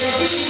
Wow.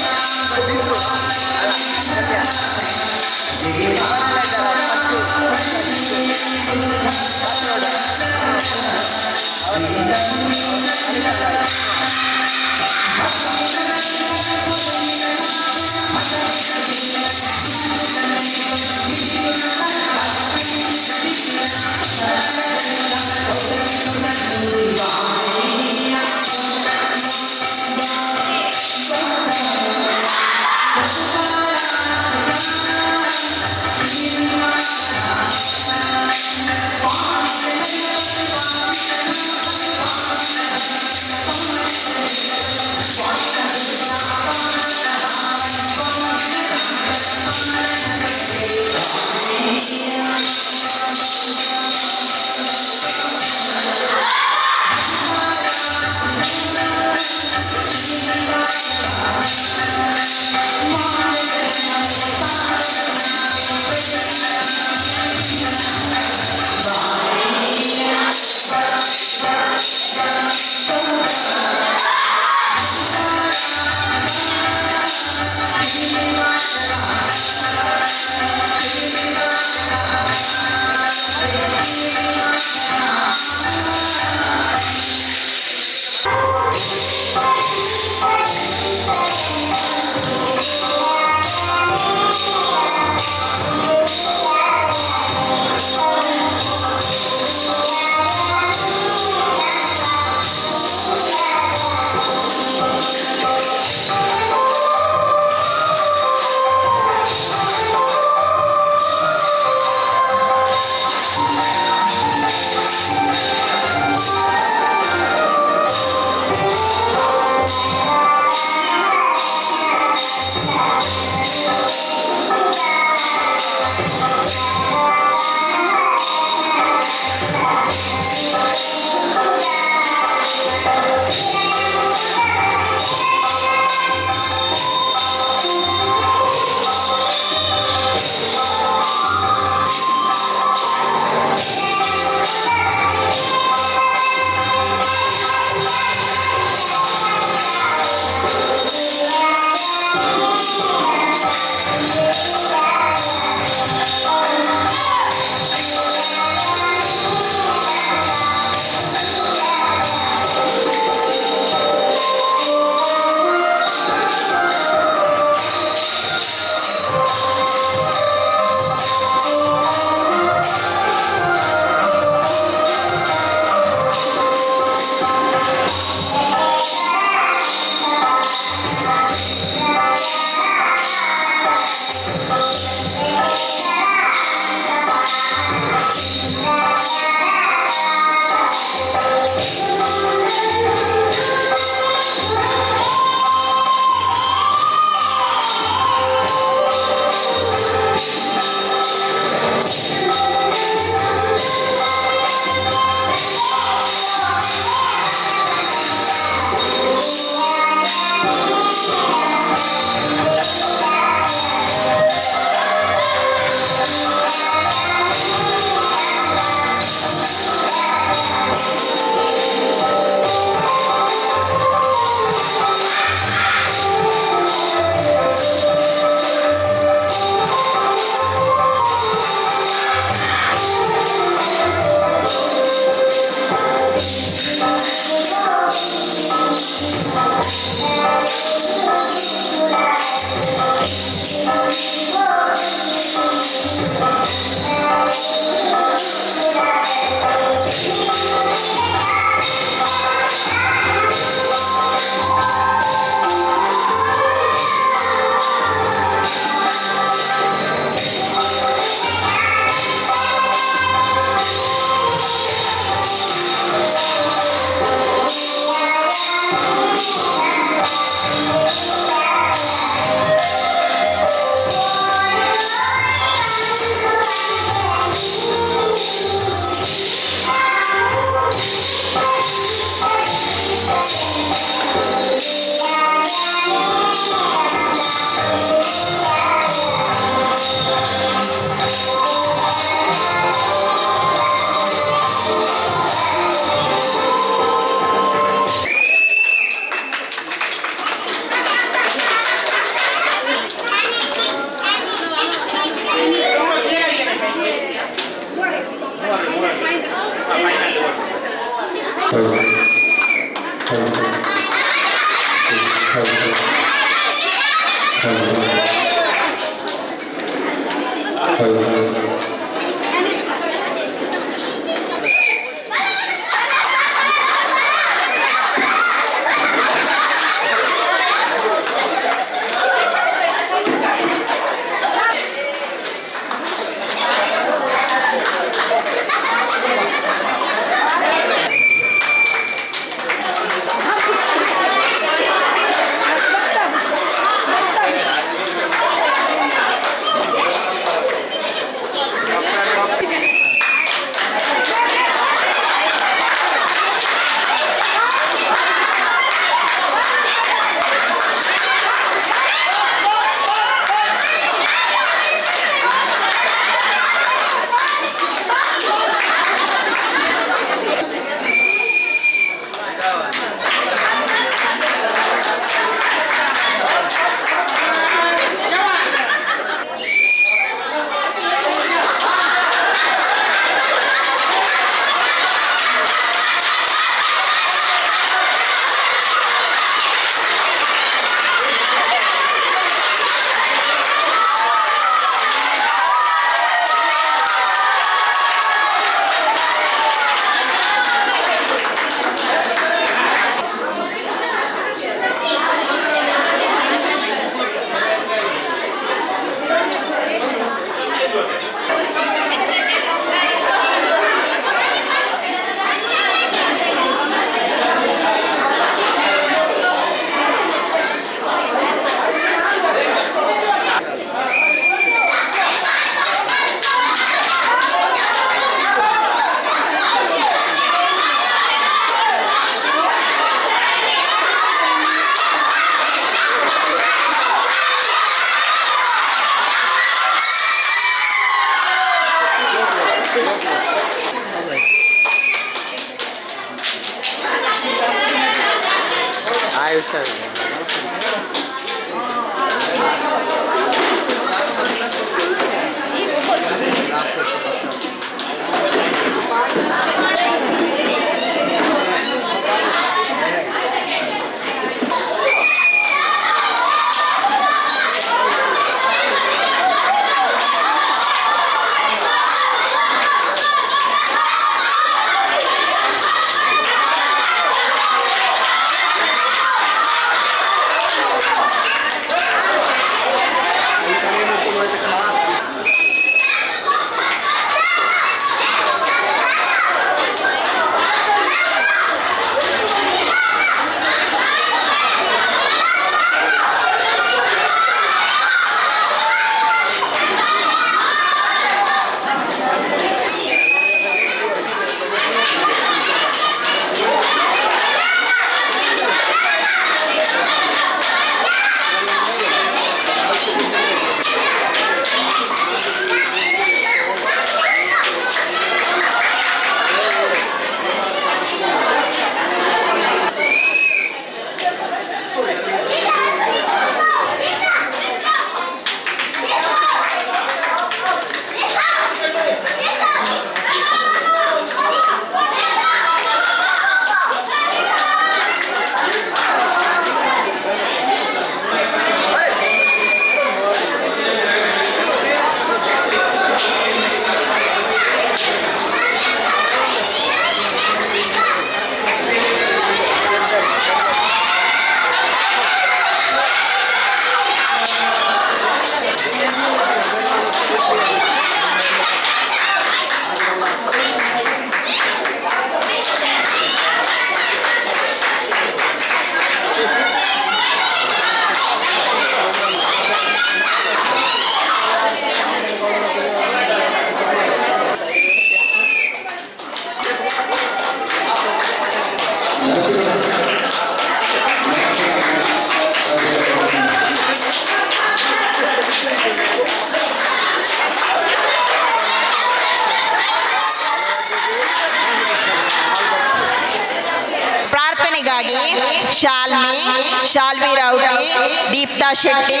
ಶಾಲ್ವಿ ರೌಟಿ, Deepta Shetty,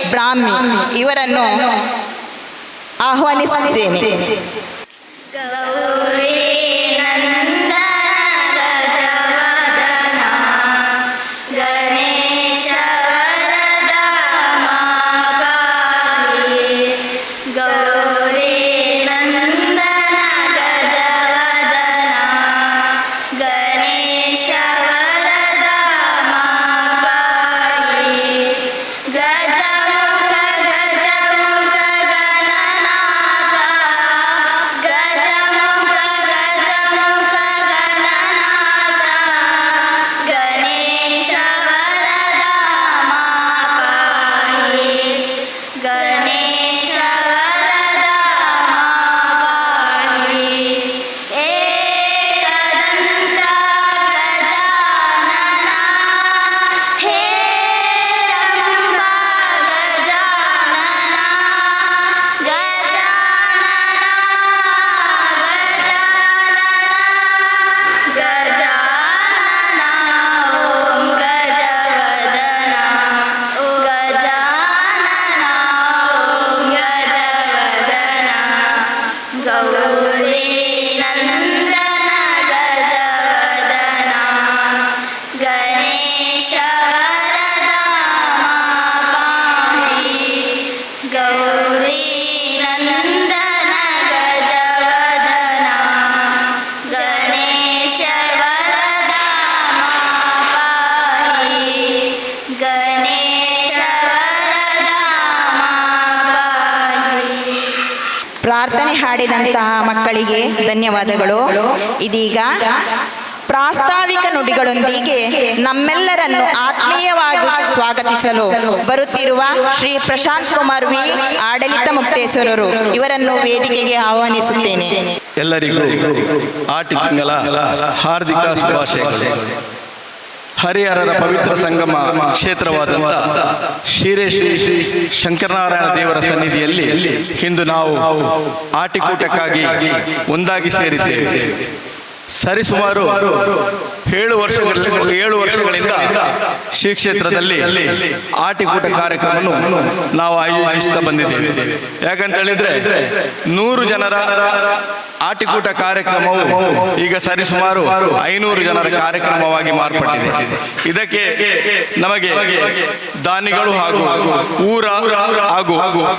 ಬ್ರಾಹ್ಮಿ ಇವರನ್ನು ಆಹ್ವಾನಿಸುತ್ತೇನೆ. ಗಣೇಶ ವರದಾಮ ಪ್ರಾರ್ಥನೆ ಹಾಡಿದಂತಹ ಮಕ್ಕಳಿಗೆ ಧನ್ಯವಾದಗಳು. ಇದೀಗ ಪ್ರಾಸ್ತಾವಿಕ ನುಡಿಗಳೊಂದಿಗೆ ನಮ್ಮೆಲ್ಲರನ್ನು ಆತ್ಮೀಯವಾಗಿ ಸ್ವಾಗತಿಸಲು ಬರುತ್ತಿರುವ ಶ್ರೀ ಪ್ರಶಾಂತ್ ಕುಮಾರ್ ವಿ, ಆಡಳಿತ ಮುಕ್ತೇಶ್ವರರು ಇವರನ್ನು ವೇದಿಕೆಗೆ ಆಹ್ವಾನಿಸುತ್ತೇನೆ. ಎಲ್ಲರಿಗೂ ಆಟಿ ತಿಂಗಳ ಹಾರ್ದಿಕ ಶುಭಾಶಯಗಳು. ಹರಿಹರರ ಪವಿತ್ರ ಸಂಗಮ ಕ್ಷೇತ್ರವಾದಂಥ ಶ್ರೀ ಶಂಕರನಾರಾಯಣ ದೇವರ ಸನ್ನಿಧಿಯಲ್ಲಿ ಇಂದು ನಾವು ಆಟಿಕೂಟಕ್ಕಾಗಿ ಒಂದಾಗಿ ಸೇರಿದ್ದೇವೆ. ಸರಿಸುಮಾರು 7 ವರ್ಷಗಳಿಂದ ಶ್ರೀ ಕ್ಷೇತ್ರದಲ್ಲಿ ಆಟಿಕೂಟ ಕಾರ್ಯಕ್ರಮವನ್ನು ನಾವು ಆಯೋಜಿಸುತ್ತಾ ಬಂದಿದ್ದೇವೆ. ಯಾಕಂತ ಹೇಳಿದ್ರೆ 100 ಜನರ ಆಟಿಕೂಟ ಕಾರ್ಯಕ್ರಮವು ಈಗ ಸರಿಸುಮಾರು 500 ಜನರ ಕಾರ್ಯಕ್ರಮವಾಗಿ ಮಾರ್ಪಟ್ಟಿದೆ. ಇದಕ್ಕೆ ನಮಗೆ ದಾನಿಗಳು ಹಾಗೂ ಊರ ಹಾಗೂ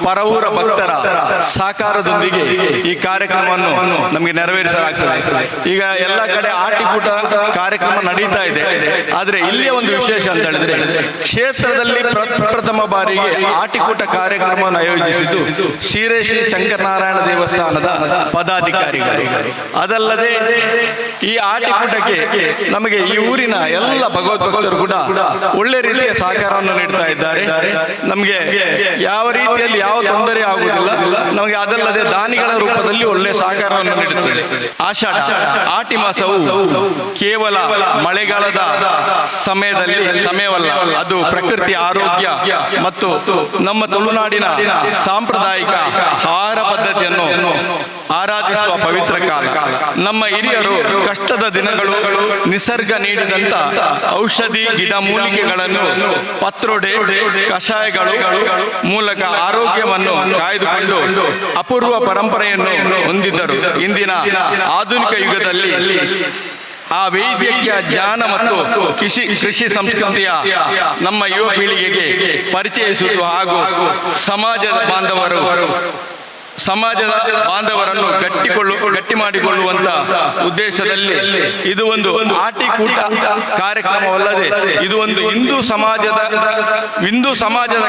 ಪರವೂರ ಭಕ್ತರ ಸಹಕಾರದೊಂದಿಗೆ ಈ ಕಾರ್ಯಕ್ರಮವನ್ನು ನಮಗೆ ನೆರವೇರಿಸಲಾಗ್ತದೆ. ಈಗ ಎಲ್ಲ ಕಡೆ ಆಟಿಕೂಟ ಕಾರ್ಯಕ್ರಮ ನಡೀತಾ ಇದೆ. ಆದ್ರೆ ಇಲ್ಲಿಯ ಒಂದು ವಿಶೇಷ ಅಂತ ಹೇಳಿದ್ರೆ ಕ್ಷೇತ್ರದಲ್ಲಿ ಪ್ರಥಮ ಬಾರಿಗೆ ಆಟಿಕೂಟ ಕಾರ್ಯಕ್ರಮವನ್ನು ಆಯೋಜಿಸಿದ್ದು ಶ್ರೀ ಶಂಕರನಾರಾಯಣ ದೇವಸ್ಥಾನದ ಪದಾಧಿಕಾರಿಗಳು. ಅದಲ್ಲದೆ ಈ ಆಟಿಕೂಟಕ್ಕೆ ನಮಗೆ ಈ ಊರಿನ ಎಲ್ಲ ಭಗವದ್ಭಕ್ತರು ಕೂಡ ಒಳ್ಳೆ ರೀತಿಯ ಸಹಕಾರವನ್ನು ನೀಡ್ತಾ ಇದ್ದಾರೆ. ನಮಗೆ ಯಾವ ರೀತಿಯಲ್ಲಿ ಯಾವ ತೊಂದರೆ ಆಗುವುದಿಲ್ಲ. ನಮಗೆ ಅದಲ್ಲದೆ ದಾನಿಗಳ ರೂಪದಲ್ಲಿ ಒಳ್ಳೆ ಸಹಕಾರವನ್ನು ನೀಡುತ್ತದೆ. ಆಷಾಢ ಆಟಿ ಮಾಸವು ಕೇವಲ ಮಳೆಗಾಲದ ಸಮಯವಲ್ಲ, ಅದು ಪ್ರಕೃತಿ ಆರೋಗ್ಯ ಮತ್ತು ನಮ್ಮ ತುಳುನಾಡಿನ ಸಾಂಪ್ರದಾಯಿಕ ಆಹಾರ ಪದ್ಧತಿಯನ್ನು ಆರಾಧಿಸುವ ಪವಿತ್ರ ಕಾಲ. ನಮ್ಮ ಹಿರಿಯರು ಕಷ್ಟದ ದಿನಗಳು ನಿಸರ್ಗ ನೀಡಿದಂತ ಔಷಧಿ ಗಿಡಮೂಲಿಕೆಗಳನ್ನು ಪತ್ರೊಡೆ ಕಷಾಯಗಳು ಮೂಲಕ ಆರೋಗ್ಯವನ್ನು ಕಾಯ್ದುಕೊಂಡು ಅಪೂರ್ವ ಪರಂಪರೆಯನ್ನು ಹೊಂದಿದ್ದರು. ಇಂದಿನ ಆಧುನಿಕ ಯುಗದಲ್ಲಿ ಆ ವೈದ್ಯಕೀಯ ಜ್ಞಾನ ಮತ್ತು ಕೃಷಿ ಸಂಸ್ಕೃತಿಯ ನಮ್ಮ ಯುವ ಪೀಳಿಗೆಗೆ ಪರಿಚಯಿಸುವುದು ಹಾಗೂ ಸಮಾಜದ ಬಾಂಧವರನ್ನು ಗಟ್ಟಿ ಮಾಡಿಕೊಳ್ಳುವಂತ ಉದ್ದೇಶದಲ್ಲಿ ಇದು ಒಂದು ಆಟಿಕೂಟ ಕಾರ್ಯಕ್ರಮವಲ್ಲದೆ ಇದು ಒಂದು ಹಿಂದೂ ಸಮಾಜದ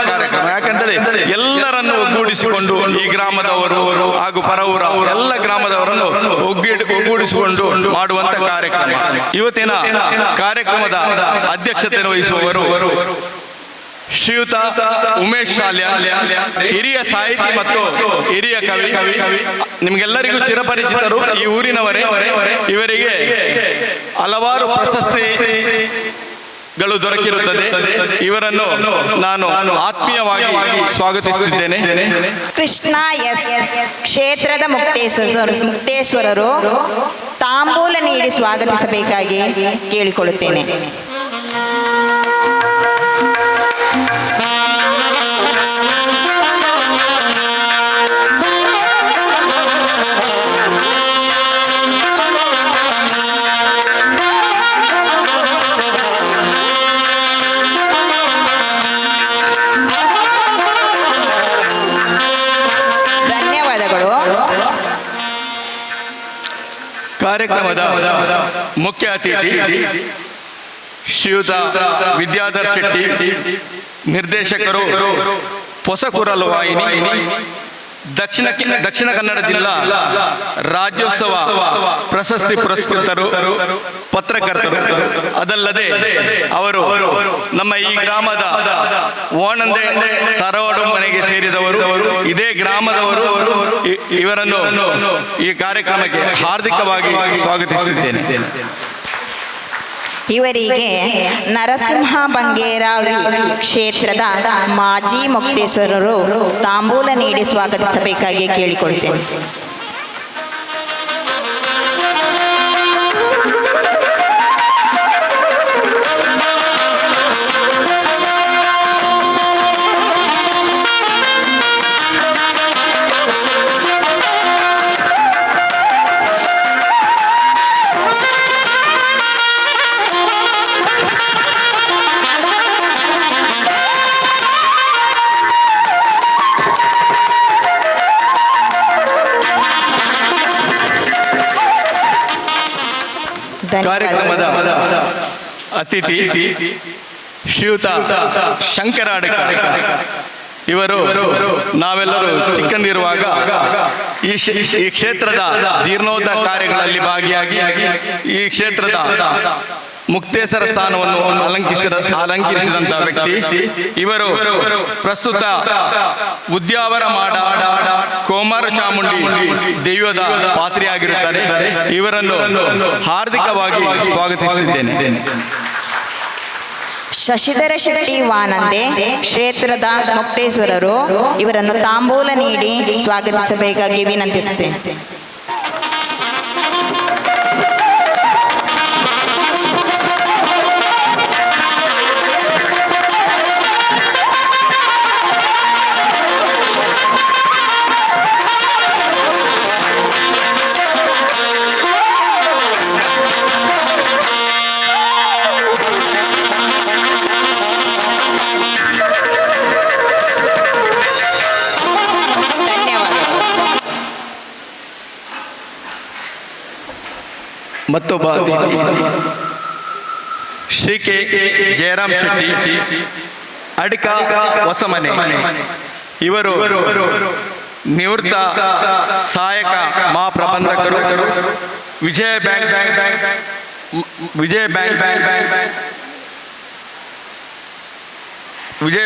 ಕಾರ್ಯಕ್ರಮ. ಯಾಕಂದ್ರೆ ಎಲ್ಲರನ್ನು ಒಗ್ಗೂಡಿಸಿಕೊಂಡು ಈ ಗ್ರಾಮದವರು ಹಾಗೂ ಪರವೂರ ಎಲ್ಲ ಗ್ರಾಮದವರನ್ನು ಒಗ್ಗೂಡಿಸಿಕೊಂಡು ಮಾಡುವಂತ ಕಾರ್ಯಕ್ರಮ. ಇವತ್ತಿನ ಕಾರ್ಯಕ್ರಮದ ಅಧ್ಯಕ್ಷತೆ ವಹಿಸುವವರು ಶ್ರೀಯುತ ಉಮೇಶ್ ಶಾಲ್ಯ, ಹಿರಿಯ ಸಾಹಿತಿ ಮತ್ತು ಹಿರಿಯ ಕವಿ. ನಿಮ್ಗೆಲ್ಲರಿಗೂ ಚಿರಪರಿಚಿತರು, ಈ ಊರಿನವರೇ. ಇವರಿಗೆ ಹಲವಾರು ಪ್ರಶಸ್ತಿಗಳು ದೊರಕಿರುತ್ತದೆ. ಇವರನ್ನು ನಾನು ಆತ್ಮೀಯವಾಗಿ ಸ್ವಾಗತಿಸುತ್ತಿದ್ದೇನೆ. ಕೃಷ್ಣ ಎಸ್, ಕ್ಷೇತ್ರದ ಮುಕ್ತೇಶ್ವರರು ತಾಂಬೂಲ ನೀಡಿ ಸ್ವಾಗತಿಸಬೇಕಾಗಿ ಕೇಳಿಕೊಳ್ಳುತ್ತೇನೆ. ಕಾರ್ಯಕ್ರಮದ ಮುಖ್ಯ ಅತಿಥಿ ಶ್ರೀಯುತ ವಿದ್ಯಾಧರ್ ಶೆಟ್ಟಿ, ನಿರ್ದೇಶಕರು, ಹೊಸಕುರಲು ವಾಹಿನಿ, ದಕ್ಷಿಣ ಕನ್ನಡ ಜಿಲ್ಲಾ ರಾಜ್ಯೋತ್ಸವ ಪ್ರಶಸ್ತಿ ಪುರಸ್ಕೃತರು, ಪತ್ರಕರ್ತರು. ಅದಲ್ಲದೆ ಅವರು ನಮ್ಮ ಈ ಗ್ರಾಮದ ಓಣಂದೆ ತರವಾಡು ಮನೆಗೆ ಸೇರಿದವರು, ಇದೇ ಗ್ರಾಮದವರು. ಇವರನ್ನು ಈ ಕಾರ್ಯಕ್ರಮಕ್ಕೆ ಹಾರ್ದಿಕವಾಗಿ ಸ್ವಾಗತಿಸುತ್ತಿದ್ದೇನೆ. ಇವರಿಗೆ ನರಸಿಂಹ ಬಂಗೇರಾವಿ ಕ್ಷೇತ್ರದ ಮಾಜಿ ಮುಕ್ತೇಶ್ವರರು ತಾಂಬೂಲ ನೀಡಿ ಸ್ವಾಗತಿಸಬೇಕಾಗಿ ಕೇಳಿಕೊಳ್ತೇನೆ. ಕಾರ್ಯಕ್ರಮದ ಅತಿಥಿ ಶ್ರೀಯುತ ಶಂಕರ ಅಡಕ, ಇವರು ನಾವೆಲ್ಲರೂ ಚಿಕ್ಕಂದಿರುವಾಗ ಈ ಕ್ಷೇತ್ರದ ಜೀರ್ಣೋದ್ಧಾರ ಕಾರ್ಯಗಳಲ್ಲಿ ಭಾಗಿಯಾಗಿ ಈ ಕ್ಷೇತ್ರದ ಮುಕ್ತೇಶ್ವರ ಸ್ಥಾನವನ್ನು ಅಲಂಕರಿಸಿದಂತಹ ವ್ಯಕ್ತಿ ಇವರು. ಪ್ರಸ್ತುತ ಉದ್ಯಾವರ ಮಾಡ ಕೋಮಾರ ಚಾಮುಂಡಿ ದೈವದ ಪಾತ್ರಿಯಾಗಿರುತ್ತಾರೆ. ಇವರನ್ನು ಹಾರ್ದಿಕವಾಗಿ ಸ್ವಾಗತಿಸುತ್ತಿದ್ದೇನೆ. ಶಶಿಧರ ಶೆಟ್ಟಿ ವಾನಂದೆ ಕ್ಷೇತ್ರದ ಮುಕ್ತೇಶ್ವರರು ಇವರನ್ನು ತಾಂಬೂಲ ನೀಡಿ ಸ್ವಾಗತಿಸಬೇಕಾಗಿ ವಿನಂತಿಸುತ್ತೇನೆ. ಮತ್ತೊಬ್ಬ ಶ್ರೀ ಕೆ ಜಯರಾಮ್ ಶೆಟ್ಟಿ ಅಡಿಕ ಹೊಸಮನೆ ಇವರು ನಿವೃತ್ತ ಸಹಾಯಕ ಮಹಾಪ್ರಬಂಧಕರು, ವಿಜಯ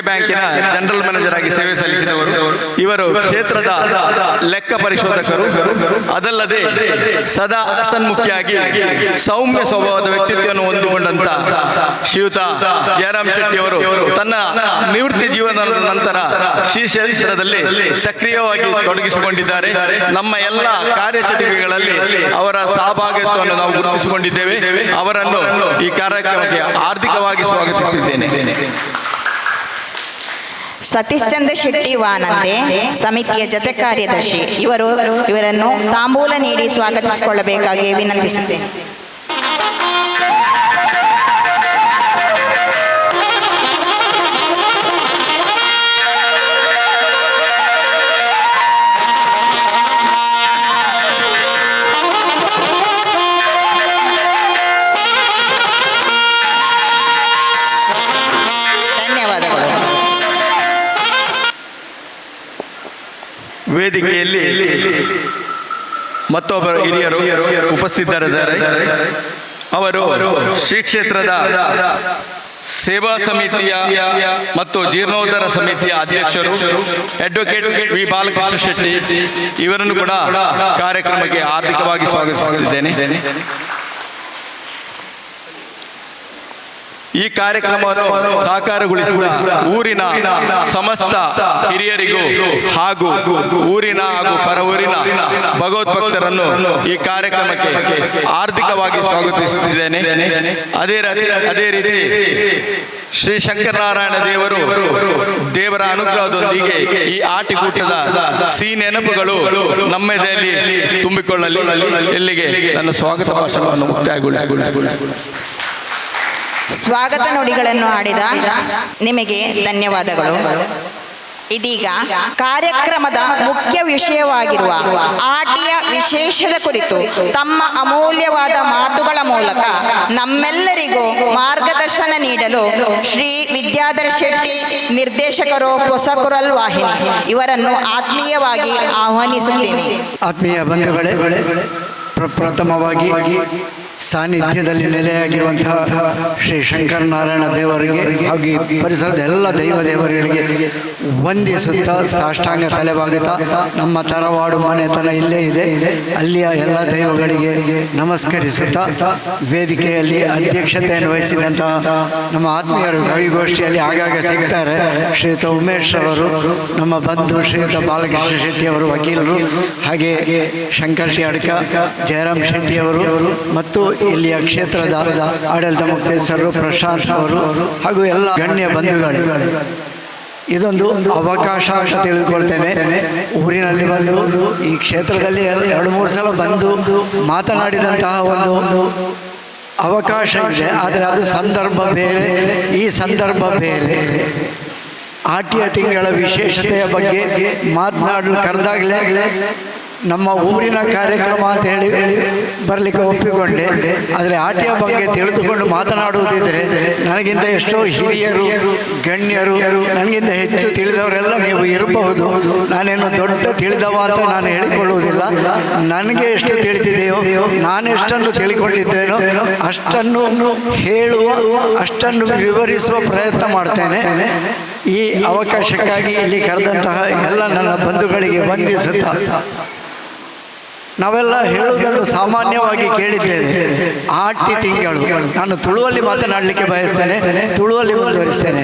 ಬ್ಯಾಂಕಿನ ಜನರಲ್ ಮ್ಯಾನೇಜರ್ ಆಗಿ ಸೇವೆ ಸಲ್ಲಿಸಿದವರು. ಇವರು ಕ್ಷೇತ್ರದ ಲೆಕ್ಕ ಪರಿಶೋಧಕರು. ಅದಲ್ಲದೆ ಸದಾ ಹಸನ್ಮುಖಿಯಾಗಿ ಸೌಮ್ಯ ಸ್ವಭಾವದ ವ್ಯಕ್ತಿತ್ವವನ್ನು ಹೊಂದಿಕೊಂಡಂತ ಶ್ರೀಯುತ ಜಯರಾಮ್ ಶೆಟ್ಟಿ ಅವರು ತನ್ನ ನಿವೃತ್ತಿ ಜೀವನದ ನಂತರ ಶ್ರೀ ಕ್ಷೇತ್ರದಲ್ಲಿ ಸಕ್ರಿಯವಾಗಿ ತೊಡಗಿಸಿಕೊಂಡಿದ್ದಾರೆ. ನಮ್ಮ ಎಲ್ಲ ಕಾರ್ಯಚಟುವಟಿಕೆಗಳಲ್ಲಿ ಅವರ ಸಹಭಾಗಿತ್ವವನ್ನು ನಾವು ಗುರುತಿಸಿಕೊಂಡಿದ್ದೇವೆ. ಅವರನ್ನು ಈ ಕಾರ್ಯಕ್ರಮಕ್ಕೆ ಹಾರ್ದಿಕವಾಗಿ ಸ್ವಾಗತಿಸುತ್ತಿದ್ದೇನೆ. ಸತೀಶ್ ಚಂದ್ರ ಶೆಟ್ಟಿ ವಾನಂದೆ ಸಮಿತಿಯ ಜತೆ ಕಾರ್ಯದರ್ಶಿ ಇವರನ್ನು ತಾಂಬೂಲ ನೀಡಿ ಸ್ವಾಗತಿಸಿಕೊಳ್ಳಬೇಕಾಗಿ ವಿನಂತಿಸುತ್ತೇನೆ. ವೇದಿಕೆಯಲ್ಲಿ ಮತ್ತೊಬ್ಬರು ಹಿರಿಯರು ಉಪಸ್ಥಿತರಿದ್ದಾರೆ. ಅವರು ಶ್ರೀ ಕ್ಷೇತ್ರದ ಸೇವಾ ಸಮಿತಿಯ ಮತ್ತು ಜೀರ್ಣೋದ್ಧಾರ ಸಮಿತಿಯ ಅಧ್ಯಕ್ಷರು ಅಡ್ವೊಕೇಟ್ ವಿ ಬಾಲಕೃಷ್ಣ ಶೆಟ್ಟಿ. ಇವರನ್ನು ಕೂಡ ಕಾರ್ಯಕ್ರಮಕ್ಕೆ ಹಾರ್ದಿಕವಾಗಿ ಸ್ವಾಗತಿಸುತ್ತಿದ್ದೇನೆ. ಈ ಕಾರ್ಯಕ್ರಮವನ್ನು ಸಾಕಾರಗೊಳಿಸಿದ ಊರಿನ ಸಮಸ್ತ ಹಿರಿಯರಿಗೂ ಹಾಗೂ ಊರಿನ ಹಾಗೂ ಪರ ಊರಿನ ಭಗವದ್ಭಕ್ತರನ್ನು ಈ ಕಾರ್ಯಕ್ರಮಕ್ಕೆ ಹಾರ್ದಿಕವಾಗಿ ಸ್ವಾಗತಿಸುತ್ತಿದ್ದೇನೆ. ಅದೇ ರೀತಿ ಶ್ರೀ ಶಂಕರನಾರಾಯಣ ದೇವರ ಅನುಗ್ರಹದೊಂದಿಗೆ ಈ ಆಟಿಕೂಟದ ಸಿಹಿ ನೆನಪುಗಳು ನಮ್ಮೆದೆಯಲ್ಲಿ ತುಂಬಿಕೊಳ್ಳಲಿ. ಇಲ್ಲಿಗೆ ನನ್ನ ಸ್ವಾಗತ ಭಾಷಣವನ್ನು ಮುಕ್ತಾಯಗೊಳಿಸಿಕೊಳ್ಳಿ. ಸ್ವಾಗತ ನುಡಿಗಳನ್ನು ಆಡಿದ ನಿಮಗೆ ಧನ್ಯವಾದಗಳು. ಇದೀಗ ಕಾರ್ಯಕ್ರಮದ ಮುಖ್ಯ ವಿಷಯವಾಗಿರುವ ಆಟಿಯ ವಿಶೇಷದ ಕುರಿತು ತಮ್ಮ ಅಮೂಲ್ಯವಾದ ಮಾತುಗಳ ಮೂಲಕ ನಮ್ಮೆಲ್ಲರಿಗೂ ಮಾರ್ಗದರ್ಶನ ನೀಡಲು ಶ್ರೀ ವಿದ್ಯಾಧರ ಶೆಟ್ಟಿ, ನಿರ್ದೇಶಕರು ಹೊಸಕುರಲ್ ವಾಹಿನಿ, ಇವರನ್ನು ಆತ್ಮೀಯವಾಗಿ ಆಹ್ವಾನಿಸುತ್ತೇನೆ. ಆತ್ಮೀಯ ಬಂಧುಗಳೇ, ಪ್ರಪ್ರಥಮವಾಗಿ ಸಾನ್ನಿಧ್ಯದಲ್ಲಿ ನೆಲೆಯಾಗಿರುವಂತಹ ಶ್ರೀ ಶಂಕರನಾರಾಯಣ ದೇವರಿಗೆ ಹಾಗೂ ಈ ಪರಿಸರದ ಎಲ್ಲ ದೇವರುಗಳಿಗೆ ವಂದಿಸುತ್ತಾ ಸಾಷ್ಟಾಂಗ ತಲೆಬಾಗುತ್ತಾ, ನಮ್ಮ ತರವಾಡು ಮನೆತನ ಇಲ್ಲೇ ಇದೆ, ಅಲ್ಲಿಯ ಎಲ್ಲ ದೈವಗಳಿಗೆ ನಮಸ್ಕರಿಸುತ್ತಾ, ವೇದಿಕೆಯಲ್ಲಿ ಅಧ್ಯಕ್ಷತೆಯನ್ನು ವಹಿಸಿದಂತಹ ನಮ್ಮ ಆತ್ಮೀಯರು ಕವಿಗೋಷ್ಠಿಯಲ್ಲಿ ಆಗಾಗ ಸಿಗ್ತಾರೆ. ಶ್ರೀಯುತ ಉಮೇಶ್ ಅವರು, ನಮ್ಮ ಬಂಧು ಶ್ರೀಯುತ ಬಾಲಕೃಷ್ಣ ಶೆಟ್ಟಿ ಅವರು ವಕೀಲರು, ಹಾಗೆ ಶಂಕರ್ ಶ್ರೀ ಅಡ್ಕ, ಜಯರಾಮ್ ಶೆಟ್ಟಿಯವರು ಮತ್ತು ಇಲ್ಲಿಯ ಕ್ಷೇತ್ರದ ಆಡಳಿತ ಮುಕ್ತೇಶ್ವರರು ಪ್ರಶಾಂತ್ ಅವರು ಹಾಗೂ ಎಲ್ಲ ಗಣ್ಯ ಬಂಧುಗಳು, ಇದೊಂದು ಅವಕಾಶ ಅಂತ ತಿಳಿದುಕೊಳ್ತೇನೆ. ಊರಿನಲ್ಲಿ ಬಂದು ಈ ಕ್ಷೇತ್ರದಲ್ಲಿ 2-3 ಸಲ ಬಂದು ಮಾತನಾಡಿದಂತಹ ಒಂದು ಅವಕಾಶ ಇದೆ. ಆದರೆ ಅದು ಸಂದರ್ಭ ಬೇರೆ, ಈ ಸಂದರ್ಭ ಬೇರೆ. ಆಟಿಯ ತಿಂಗಳ ವಿಶೇಷತೆಯ ಬಗ್ಗೆ ಮಾತನಾಡಲು ಕರೆದಾಗಲೇ ನಮ್ಮ ಊರಿನ ಕಾರ್ಯಕ್ರಮ ಅಂತ ಹೇಳಿ ಬರಲಿಕ್ಕೆ ಒಪ್ಪಿಕೊಂಡೆ. ಆದರೆ ಆಟಿಯ ಬಗ್ಗೆ ತಿಳಿದುಕೊಂಡು ಮಾತನಾಡುವುದಿದ್ರೆ ನನಗಿಂತ ಎಷ್ಟೋ ಹಿರಿಯರು ಗಣ್ಯರು ನನಗಿಂತ ಹೆಚ್ಚು ತಿಳಿದವರೆಲ್ಲ ನೀವು ಇರಬಹುದು. ನಾನೇನು ದೊಡ್ಡ ತಿಳಿದವ ಅಂತ ನಾನು ಹೇಳಿಕೊಳ್ಳುವುದಿಲ್ಲ. ನನಗೆ ಎಷ್ಟು ತಿಳಿದಿದೆಯೋ ನಾನೆಷ್ಟನ್ನು ತಿಳಿಕೊಂಡಿದ್ದೇನೋ ಅಷ್ಟನ್ನು ಹೇಳುವ ಅಷ್ಟನ್ನು ವಿವರಿಸುವ ಪ್ರಯತ್ನ ಮಾಡ್ತೇನೆ. ಈ ಅವಕಾಶಕ್ಕಾಗಿ ಇಲ್ಲಿ ಕರೆದಂತಹ ಎಲ್ಲ ನನ್ನ ಬಂಧುಗಳಿಗೆ ವಂದಿಸುತ್ತಾ, ನಾವೆಲ್ಲ ಹೇಳುವುದನ್ನು ಸಾಮಾನ್ಯವಾಗಿ ಕೇಳಿದ್ದೇವೆ. ಆಟಿ ತಿಂಗಳು, ನಾನು ತುಳುವಲ್ಲಿ ಮಾತನಾಡಲಿಕ್ಕೆ ಬಯಸ್ತೇನೆ, ತುಳುವಲ್ಲಿ ಮುಂದುವರಿಸ್ತೇನೆ.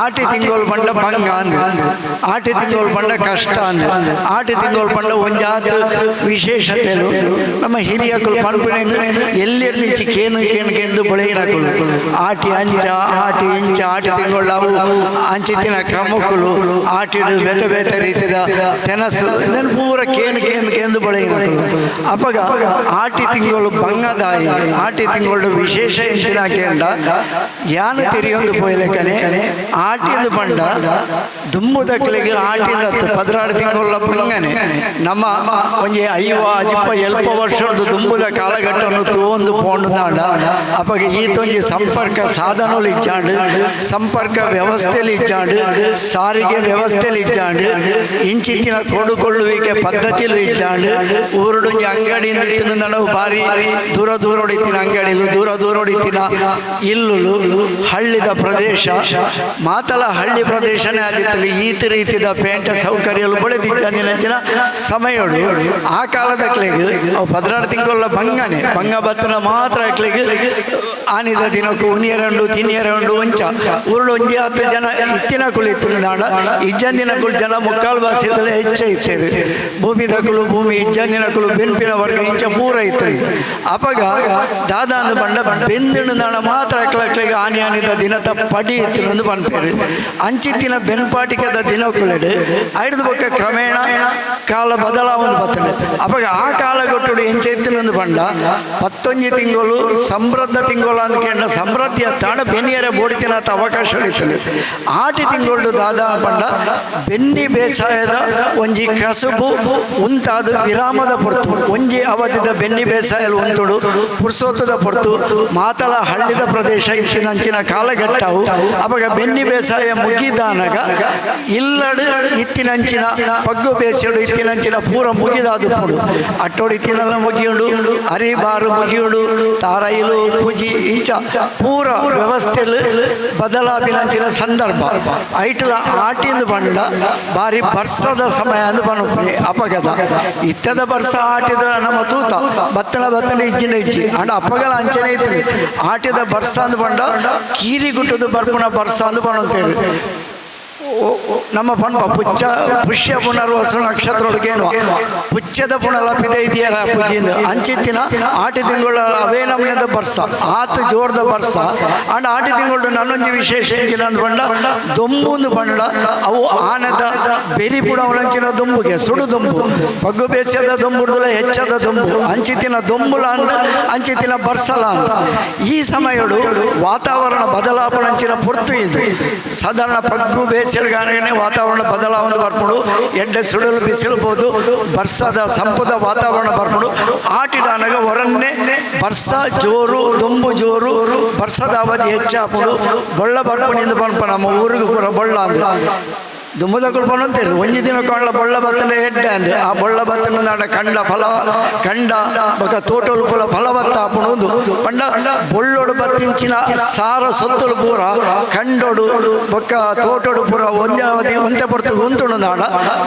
ಆಟಿ ತಿಂಗಳು ಬಂಡ ಭಂಗ ಅಂದು, ಆಟಿ ತಿಂಗಳು ಬಂಡ ಕಷ್ಟ ಅಂದು, ಆಟಿ ತಿಂಗಳು ಬಂಡ ಒಂಜಾತು ವಿಶೇಷತೆಲು ನಮ್ಮ ಹಿರಿಯಕಲು ಪಂಪಿನ ಎಲ್ಲಿರ್ಲಿಂಚಿ ಕೇನು ಕೇನು ಬೊಳೆಗಿನಕಲು ಆಟಿ ಅಂಚ ಆಟಿ ಇಂಚ ಆಟಿ ತಿಂಗಳು ಅವು ಅಂಚಿತ್ತಿನ ಕ್ರಮಕ್ಕಲು ಆಟಿಡು ಬೇತೆ ಬೇತೆ ರೀತಿಯ ತೆನಸು ಇದನ್ನು ಪೂರ ಕೇನು ಬೊಳೆಗಿನಕಲು ಅಪಗ ಆಟಿ ತಿಂಗಳು ಬಂಗದಾಯಿ ಆಟಿ ತಿಂಗಳು ವಿಶೇಷ ಎಂಚಿನ ಕೇಂಡ ಯಾನು ತಿರಿಯೊಂದು ಪೋಯ್ಲೆಕ್ಕನೆ ಆಟಿಂದು ಬಂಡ ದುಂಬುದಕ್ಲಿಗೆ ಆಟಿಂದ 16 ತಿಂಗಳ ಬಂಗನೆ ನಮ್ಮ ಒಂಜಿ 50 ವರ್ಷದ ದುಂಬುದ ಕಾಲಘಟ್ಟವನ್ನು ತೂಂದು ಪೋಂಡು ದಾಂಡ ಅಪಗೆ ಈತೊಂಜಿ ಸಂಪರ್ಕ ಸಾಧನಗಳು ಇಚ್ಚಾಂಡು ಸಂಪರ್ಕ ವ್ಯವಸ್ಥೆಯಲ್ಲಿ ಇಚ್ಚಾಂಡು ಸಾರಿಗೆ ವ್ಯವಸ್ಥೆಯಲ್ಲಿ ಇಚ್ಚಾಂಡು ಇಂಚಿತ್ತಿನ ಕೊಡುಕೊಳ್ಳುವಿಕೆ ಪದ್ಧತಿಯಲ್ಲಿ ಇಚ್ಚಾಂಡು ಊರುಡುಂಜಿ ಅಂಗಡಿಯಿಂದ ಇತ್ತಿನ ನಾವು ಬಾರಿ ದೂರ ಹೊಡಿತಿನ ಅಂಗಡಿಲು ದೂರ ಹೊಡಿತಿನ ಇಲ್ಲುಲು ಹಳ್ಳಿದ ಪ್ರದೇಶ ಮಾತಲ ಹಳ್ಳಿ ಪ್ರದೇಶನೇ ಆದಿತ್ತಲ್ಲಿ ಈತ ರೀತಿಯ ಪೇಂಟ ಸೌಕರ್ಯಗಳು ಬೆಳೆದಿದ್ದಂದಿನ ಸಮಯಗಳು ಆ ಕಾಲದ ಕ್ಲೆಗೆ ಅವು 16 ತಿಂಗಳ ಬಂಗನೆ ಬಂಗ ಬತ್ತನ ಮಾತ್ರ ಕ್ಲೆಗೆ ಆನಿದ ದಿನಕ್ಕೂ ಉನಿಯರಂಡು ತಿನ್ನಿಯರಂಡು ಒಂಚ ಊರುಡು ಒಂಜಿ 10 ಜನ ಇತ್ತಿನ ಕುಳಿತಿನ ನಾಡ ಇಜ್ಜಂದಿನ ಕುಲ್ ಜನ ಮುಕ್ಕಾಲು ಭಾಷೆದಲ್ಲೇ ಹೆಚ್ಚ ಇತ್ತೇರು ಭೂಮಿ ದಕ್ಕಲು ಭೂಮಿ ಇಜ್ಜಂದಿನ ಕುಲು ಬೆನ್ಪಿನ ವರ್ಗ ಇಂಚ ಪೂರ ಇತ್ತು ಅಪಗ ದಾದಾಂದು ಬಂಡ ಬೆಂದಿಣು ನಾಡ ಮಾತ್ರ ಕ್ಲೆಗೆ ಆನಿದ ದಿನದ ಪಡಿ ಇತ್ತು ಪನ್ಪೇರು ಅಂಚಿತ್ತಿನ ಬೆನ್ಪಾಟಿಕದ ದಿನಕ್ಕುಲೆಡು ಐದು ಬೊಕ್ಕ ಕ್ರಮೇಣ ಕಾಲ ಬದಲಾವಣೆ ಬರ್ತದೆ ಅವಾಗ ಆ ಕಾಲ ಕೊಟ್ಟು ಎಂಚ ಎತ್ತಿನೊಂದು ಬಂಡ 11 ತಿಂಗಳು ಸಮೃದ್ಧ ತಿಂಗಳು ಅಂದ್ಕೊಂಡ ಸಮೃದ್ಧಿಯ ತಾಣ ಬೆನ್ನಿಯರ ಬೋಡಿತಿನ ಅವಕಾಶ ಇರ್ತದೆ. ಆಟಿ ತಿಂಗಳು ದಾದಾ ಬಂಡ ಬೆನ್ನಿ ಬೇಸಾಯದ ಒಂಜಿ ಕಸುಬು ಉಂತಾದ ವಿರಾಮದ ಪೊರ್ತು ಒಂಜಿ ಅವಧಿದ ಬೆನ್ನಿ ಬೇಸಾಯ ಉಂತುಡು ಪುರ್ಸೋತದ ಪೊರ್ತು ಮಾತಲ ಹಳ್ಳಿದ ಪ್ರದೇಶ ಇತ್ತಿನಂಚಿನ ಕಾಲಘಟ್ಟವು ಅವಾಗ ಬೆನ್ನಿ ಬೇಸಾಯ ಮುಗಿದಾನಾಗ ಇಲ್ಲಡು ಇತ್ತಿನಂಚಿನ ಪಗ್ಗು ಬೇಸಿಡು ಇತ್ತಿನಂಚಿನ ಪೂರ ಮುಗಿದಾದು ಪುಡು ಅಟ್ಟೋಡಿ ಇತ್ತಿನೆಲ್ಲ ಮುಗಿಯುಡು ಅರಿಬಾರು ಮುಗಿಯುಡು ತಾರೈಲು ಪೂಜಿ ಇಂಚ ಪೂರ ವ್ಯವಸ್ಥೆಲು ಬದಲಾವಿನಂಚಿನ ಸಂದರ್ಭ ಐಟಲ ಆಟಿಂದು ಬಂಡ ಬಾರಿ ಬರ್ಸದ ಸಮಯ ಅಂದು ಬಣ್ಣ ಅಪಗದ ಇತ್ತದ ಬರ್ಸ ಆಟಿದ ನಮ್ಮ ತೂತ ಬತ್ತನ ಇಜ್ಜಿ ಅಂಡ ಅಪ್ಪಗಲ ಅಂಚನೆ ಇತ್ತು ಆಟಿದ ಬರ್ಸ ಅಂದು ಬಂಡ ಕೀರಿ ಗುಟ್ಟದು ಬರ್ಪುನ ಬರ್ಸ ಅಂದು ಬಣ್ಣಂತೇಳಿ ನಮ್ಮ ಪಂಪ ಪುಷ್ಯ ಪುನರ್ವಸು ನಕ್ಷತ್ರೊಳಗೇನು ಪುಚ್ಚದ ಪುನಲಪಿದೆ ಇದೆಯಲ್ಲ ಪೂಜಿಯಿಂದ ಅಂಚಿತ್ತಿನ ಆಟಿ ತಿಂಗಳ ಅವೇ ನಮ್ಮನೆದ ಬರ್ಸ ಆತ ಜೋರ್ದ ಬರ್ಸ ಅಂಡ್ ಆಟಿ ತಿಂಗಳು ನನ್ನೊಂದು ವಿಶೇಷ ಎಂಚಿನ ಬಂಡ ದೊಂಬುಂದು ಬಂಡ ಅವು ಆನದ ಬೆರಿ ಪುಡವನಂಚಿನ ದೊಂಬುಗೆ ಸುಡು ದೊಂಬು ಪಗ್ಗು ಬೇಸಿಯದ ದೊಂಬುಡ್ದಲ್ಲ ಹೆಚ್ಚದ ದೊಂಬು ಅಂಚಿತ್ತಿನ ದೊಂಬುಲ ಅಂದ ಅಂಚಿತ್ತಿನ ಬರ್ಸಲ ಅಂತ ಈ ಸಮಯಗಳು ವಾತಾವರಣ ಬದಲಾವಣೆಂಚಿನ ಪೊರ್ತು ಇದು ಸಾಧಾರಣ ಪಗ್ಗು ಬೇಸಿಯ ವಾತಾವರಣ ಬದಲಾವಣೆ ಬರ್ಕೊಂಡು ಎಡ್ಡೆ ಸುಡಲು ಬಿಸಿಲಬಹುದು ಬರ್ಸದ ಸಂಪದ ವಾತಾವರಣ ಬರ್ಕೊಂಡು ಆಟಿಡಾನಾಗ ಹೊರನ್ನೇ ಬರ್ಸ ಜೋರು ದೊಂಬು ಜೋರು ಬರ್ಸದ ಅವಧಿ ಹೆಚ್ಚಾಪಡು ಬೊಳ್ಳ ಬರ್ಪಣಿಂದ ಪನ್ಪ ನಮ್ಮ ಊರಿಗೆ ಪೂರ ಬೊಳ್ಳ ಅಂದ ದುಂಬದ ಕುಲ್ಪನ ಅಂತೀರಿ ಒಂಜಿ ದಿನ ಕೊಂಡ್ಲ ಬೊಳ್ಳ ಬತ್ತನ ಎಡ್ಡೆ ಅಂದೆ ಆ ಬೊಳ್ಳ ಬತ್ತನ ನಾಡ ಕಂಡ ಬೊಕ್ಕ ತೋಟಲು ಪುಲ ಫಲವತ್ತ ಆಪುಣುಂದು ಪಂಡ ಬೊಳ್ಳೊಡು ಬತ್ತಿಂಚಿನ ಸಾರ ಸೊತ್ತುಲು ಪೂರ ಕಂಡೊಡು ಬೊಕ್ಕ ತೋಟೊಡು ಪೂರ ಒಂತೆ ಪೊರ್ತು ಉಂತುಣು ನಾಡ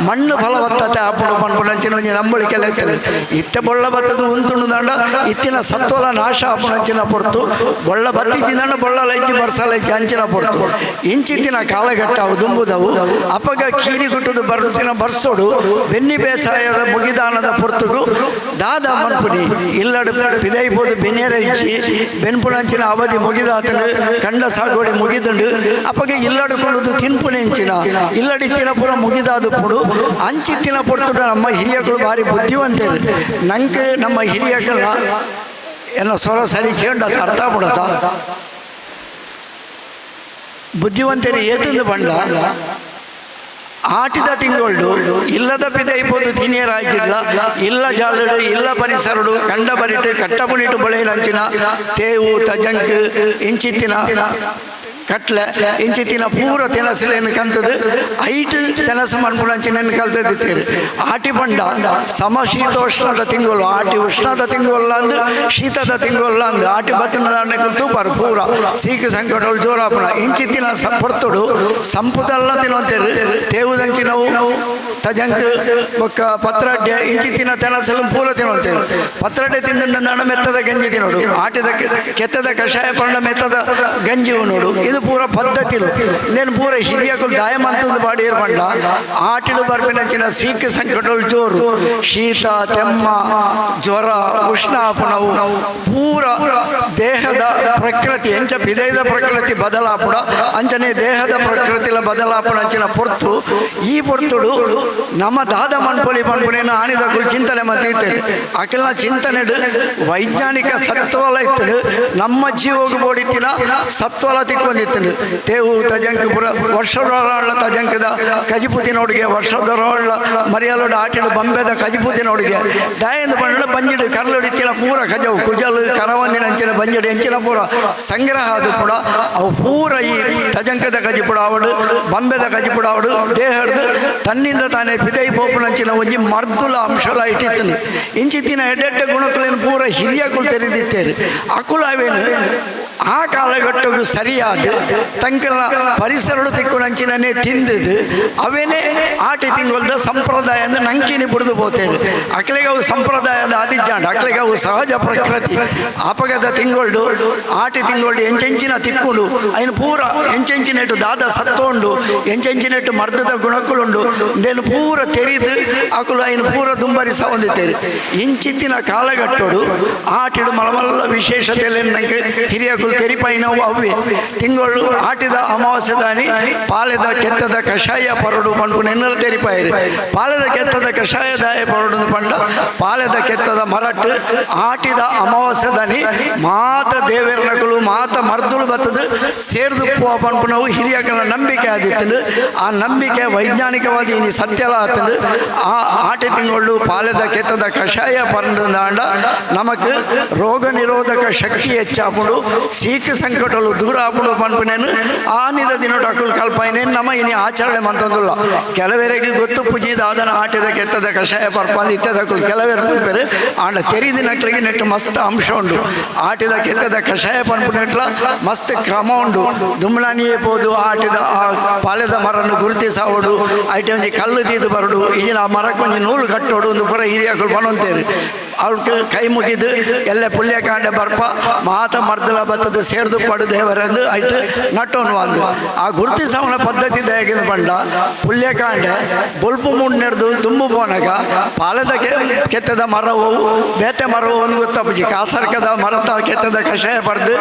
ಮಣ್ಣು ಫಲವತ್ತತೆ ಆಪುಣು ಪನ್ಪುಣಂಚಿನ ಒಂಜಿ ನಂಬಳಿಕೆಲ್ಲ ಇರ್ತದೆ ಇತ್ತೆ ಬೊಳ್ಳ ಬತ್ತದ ಉಂತುಣು ನಾಡ ಇತ್ತಿನ ಸತ್ವಲ ನಾಶ ಆಪುಣಂಚಿನ ಪೊರ್ತು ಬೊಳ್ಳ ಬತ್ತಿಂಚಿನ ಬೊಳ್ಳ ಲೈಚಿ ಬರ್ಸಲೈಚಿ ಅಂಚಿನ ಪೊರ್ತು ಇಂಚಿತ್ತಿನ ಕಾಲಘಟ್ಟ ಅವು ದುಂಬುದವು ಅಪಗ ಕೀರಿ ಗುಟ್ಟದು ಬರ್ತಿನ ಬರ್ಸೋಡು ಬೆನ್ನಿ ಬೇಸಾಯದ ಮುಗಿದಾನದ ಪೊರ್ತುಗು ದಾದ ಮನ್ಪುಡಿ ಇಲ್ಲಡು ಪಿದೈಬೋದು ಬೆನ್ನೆರ ಇಚ್ಚಿ ಬೆನ್ಪುಣಂಚಿನ ಅವಧಿ ಮುಗಿದಾತನು ಕಂಡ ಸಾಗುವಳಿ ಮುಗಿದುಂಡು ಅಪಗ ಇಲ್ಲಡುಕೊಳ್ಳುದು ತಿನ್ಪುನೆಂಚಿನ ಇಲ್ಲಡಿತ್ತಿನ ಪುರ ಮುಗಿದಾದು ಪುಡು ಅಂಚಿತ್ತಿನ ಪೊರ್ತುಡು ನಮ್ಮ ಹಿರಿಯಗಳು ಭಾರಿ ಬುದ್ಧಿವಂತರು ನಂಗೆ ನಮ್ಮ ಹಿರಿಯಕಲ್ಲ ಎಲ್ಲ ಸ್ವರ ಸರಿ ಕೇಂಡ ಅರ್ಥ ಬಿಡದ ಬುದ್ಧಿವಂತರು ಏತಂದು ಬಂಡ ಆಟಿದ ತಿಂಗಳು ಇಲ್ಲದ ಪಿದೈಪೋದು ತಿನಿಯರಾಗಿಲ್ಲ ಇಲ್ಲ ಜಾಲಡು ಇಲ್ಲ ಪರಿಸರಡು ಕಂಡ ಬರಿಟ್ಟು ಕಟ್ಟಪುಣಿಟ್ಟು ಬಳೆಯಲಂಚಿನ ತೇವು ತಜಂಕ್ ಇಂಚಿತ್ತಿನ ಕಟ್ಲೆ ಇಂಚಿತ್ತಿನ ಪೂರ ತೆನಸಲೇನು ಕಲ್ತದು ಐಟು ತೆನಸು ಮನ್ಪುಳಂಚಿನ ಕಲ್ತದಿತ್ತೀರಿ ಆಟಿ ಪಂಡ ಸಮಶೀತೋಷ್ಣದ ತಿಂಗಳು ಆಟಿ ಉಷ್ಣದ ತಿಂಗೊಲ್ಲ ಅಂದು ಶೀತದ ತಿಂಗೊಲ್ಲ ಅಂದು ಆಟಿ ಬತ್ತಿನ ದಾಂಡಕ್ಕೆ ತೂಪಾರು ಪೂರ ಸೀಕ ಸಂಕಟಗಳು ಜೋರಾಪಣ ಇಂಚಿತ್ತಿನ ಪೊರ್ತುಡು ಸಂಪುದಲ್ಲ ತಿನ್ನೋಂತೇರು ತೇವುದಂಚಿನವು ತಜಂಕ್ ಬೊಕ್ಕ ಪತ್ರಡ್ಡೆ ಇಂಚಿತ್ತಿನ ತೆನಸಲು ಪೂರ ತಿನ್ನೋಂತೇರು ಪತ್ರಡ್ಡೆ ತಿಂದ ಮೆತ್ತದ ಗಂಜಿ ತಿನ್ನೋಡು ಆಟಿದ ಕೆತ್ತದ ಕಷಾಯ ಪಂಡ ಮೆತ್ತದ ಗಂಜಿವು ನೋಡು ಇದು ಪೂರ ಪದ್ಧತಿಲು నేను ಪೂರ ಹಿರಿಯಕುಲು ದಾಯಮಂತದ ಬಾಡಿಯರ್ ಪಂಡ ಆಟಿಡು ಬರ್ಪಿನಂಚಿನ ಸೀಕ ಸಂಕಟಗಳು ಜೋರು ಶೀತ ತೆಮ್ಮ ಜ್ವರ ಉಷ್ಣಾಪನವು ಪೂರ ದೇಹದ ಪ್ರಕೃತಿ ಎಂಚ ಬಿದೈದ ಪ್ರಕೃತಿ ಬದಲಾಪುಡ ಅಂಚನೆ ದೇಹದ ಪ್ರಕೃತಿಲ ಬದಲಾಪುಡ ಅಂಚಿನ ಪೊರ್ತು ಈ ಪೊರ್ತುಡು ನಮ್ಮ ದಾದ ಮನ್ಪೊಲಿ ಪನ್ಪುನೇನು ಆಣಿದ ಕುಲು ಚಿಂತನೆ ಮತ್ತಿತ್ತೇನೆ ಅಕಲ್ನ ಚಿಂತನೆಡು ವೈಜ್ಞಾನಿಕ ಸತ್ವಲ ಇತ್ತಡು ನಮ್ಮ ಜೀವೋಗು ಬೋಡಿತ್ತಿನ ಸತ್ವಲ ತಿಕ್ಕೊಂದಿತ್ತು ತೇವು ತಜಂಕ್ ಪುರ ವರ್ಷದೊಳ ತಜಂಕದ ಕಜಿಪುತಿನೊಡಿಗೆ ವರ್ಷದೊಳ ಮರಿಯಲೋಡ ಆಟಿಡು ಬಂಬೆದ ಕಜಿಪುತಿನೊಡಿಗೆ ದಾಯಂದ ಪಂಡ ಬಂಜಿಡು ಕರ್ಲೊಡಿತ್ತಿನ ಪೂರ ಕಜವು ಕುಜಲು ಕರವಂದಿನ ಅಂಚಿನ ಬಂಜಡಿ ಅಂಚಿನ ಪೂರ ಸಂಗ್ರಹ ಅದು ಕೂಡ ಅವು ಪೂರ ಈ ತಜಂಕದ ಕಜಿಪುಡ ಅವಡು ಬಂಬೆದ ಕಜಿಪುಡ ಅವಡು ದೇಹಡ್ದು ತನ್ನಿಂದ ತಾನೇ ಪಿದೈ ಪೋಪುನಂಚಿನ ಒಂಜಿ ಮರ್ದುಲ ಅಂಶಲ ಇಟ್ಟಿತ್ತನು ಇಂಚಿತ್ತಿನ ಎಡ್ಡೆಡ್ಡ ಗುಣಕುಲೇನು ಪೂರ ಹಿರಿಯ ಕುಲು ತೆರೆದಿತ್ತೇರು ಅಕುಲವೇನು ಆ ಕಾಲಘಟ್ಟಗೂ ಸರಿಯಾದ ತಂಕಲ ಪರಿಸರಡು ತಿಕ್ಕುನಂಚಿನೇ ತಿಂದದು ಅವೇನೇ ಆಟಿ ತಿಂಗೊಲ್ದ ಸಂಪ್ರದಾಯ ಅಂದ್ರೆ ನಂಕಿನಿ ಬಿಡ್ದು ಹೋಗ್ತೇವೆ ಅಕ್ಲೆಗೆ ಅವು ಸಂಪ್ರದಾಯದ ಆದಿಜಾಂಡ ಅಕ್ಲೆಗೆ ಅವು ಸಹಜ ಪ್ರಕೃತಿ ಅಪಗದ ತಿಂಗಳು ಆಟಿ ತಿಂಗಳು ಎಂಚೆಂಚಿನ ತಿಕ್ಕುಂಡು ಅಯ್ನು ಪೂರ ಎಂಚೆಂಚಿನೆಟ್ಟು ದಾದ ಸತ್ತೋಂಡು ಎಂಚೆಂಚಿನೆಟ್ಟು ಮರ್ದದ ಗುಣಕುಲುಂಡು ನೇನು ಪೂರ ತೆರಿದು ಅಕುಲು ಅಯ್ನು ಪೂರ ದುಂಬರಿಸ ಹೊಂದಿತ್ತೇವೆ ಇಂಚಿತ್ತಿನ ಕಾಲಘಟ್ಟೋಡು ಆಟಿಡು ಮಲಮಲ್ಲ ವಿಶೇಷತೆಯಲ್ಲಿ ನಂಗೆ ಹಿರಿಯ ತೆರಿಪೈನವು ಅವೇ ತಿಂಗಳು ಆಟಿದ ಅಮಾವಾಸ್ಯ ದಾನಿ ಪಾಲೆದ ಕೆತ್ತದ ಕಷಾಯ ಪರಡು ಪಂಡು ನೆನ್ನಲ ತೆರಿಪಾಯಿರಿ ಪಾಲೆದ ಕೆತ್ತದ ಕಷಾಯ ದಾಯ ಪರಡು ಪಂಡ ಪಾಲೆದ ಕೆತ್ತದ ಮರಟ್ಟು ಆಟಿದ ಅಮಾವಾಸ್ಯ ದಾನಿ ಮಾತ ದೇವೇರ್ನಕಲು ಮಾತ ಮರ್ದುಲು ಬತ್ತದು ಸೇರ್ದು ಪಂಪುನವು ಹಿರಿಯಕನ ನಂಬಿಕೆ ಆದಿತ್ತು ಆ ನಂಬಿಕೆ ವೈಜ್ಞಾನಿಕವಾದಿ ಇನಿ ಸತ್ಯಲ ಆತಂದು ಆ ಆಟಿ ತಿಂಗಳು ಪಾಲೆದ ಕೆತ್ತದ ಕಷಾಯ ಪರಂಡು ದಾಂಡ ನಮಕ್ ರೋಗ ನಿರೋಧಕ ಶಕ್ತಿ ಹೆಚ್ಚಾಪುಡು ಸೀಕ ಸಂಕಟಲು ದೂರ ಆಪುಡು ಪನ್ಪುನೇನು ಆನಿದ ದಿನೋಟ ಅಕುಲು ಕಲ್ಪನೇನು ನಮ್ಮ ಇನಿ ಆಚರಣೆ ಮಂತಂದುಲ್ಲ ಕೆಲವರಿಗೆ ಗೊತ್ತು ಪೂಜಿದ ಆದನ ಆಟಿದ ಕೆತ್ತದ ಕಷಾಯ ಪರ್ಪಂದು ಇತ್ತದಕ್ಕೂ ಕೆಲವರು ಪನ್ಪೇರು ಆಂಡ ತೆರಿದಿನಕ್ಲಿಗೆ ನೆಟ್ಟು ಮಸ್ತ್ ಅಂಶ ಉಂಡು ಆಟಿದ ಕೆತ್ತದ ಕಷಾಯ ಪನ್ಪುನೆಟ್ಲ ಮಸ್ತ್ ಕ್ರಮ ಉಂಡು ದುಮ್ಲಾನಿಯೇ ಪೋದು ಆಟಿದ ಆ ಪಾಲೆದ ಮರನ್ನು ಗುರುತಿಸೋಡು ಐಟೆ ಒಂಜಿ ಕಲ್ಲು ತೀದು ಬರಡು ಈಗಿನ ಆ ಮರಕ್ಕೆ ಒಂಜಿ ನೂಲು ಕಟ್ಟೋಡು ಒಂದು ಪುರ ಹಿರಿಯಕುಲು ಪನೊಂತೇರು ಅವൾക്ക് ಕೈ ಮುಗಿದು ಎಲ್ಲ ಪುಲ್ಯಕಾಂಡೆ ಬರ್ಪ ಮಾತ ಮರ್ದಲ ಬತ್ತದ ಸೇರ್ದು ಪಡು ದೇವರೆಂದು ಐಟು ನಟ್ಟೋನು ಅಂದು ಆ ಗುರುತಿಸವನ ಪದ್ಧತಿ ದಯಗಿನ ಬಂಡ ಪುಲ್ಯಕಾಂಡೆ ಬೊಲ್ಪು ಮುಂಡು ನೆಡ್ದು ತುಂಬು ಪೋನಾಗ ಪಾಲದ ಕೆತ್ತದ ಮರವು ಬೇತೆ ಮರವು ಒಂದು ಗೊತ್ತಪ್ಪಜಿ ಕಾಸರ್ಕದ ಮರತ ಕೆತ್ತದ ಕಷಾಯ ಪಡೆದು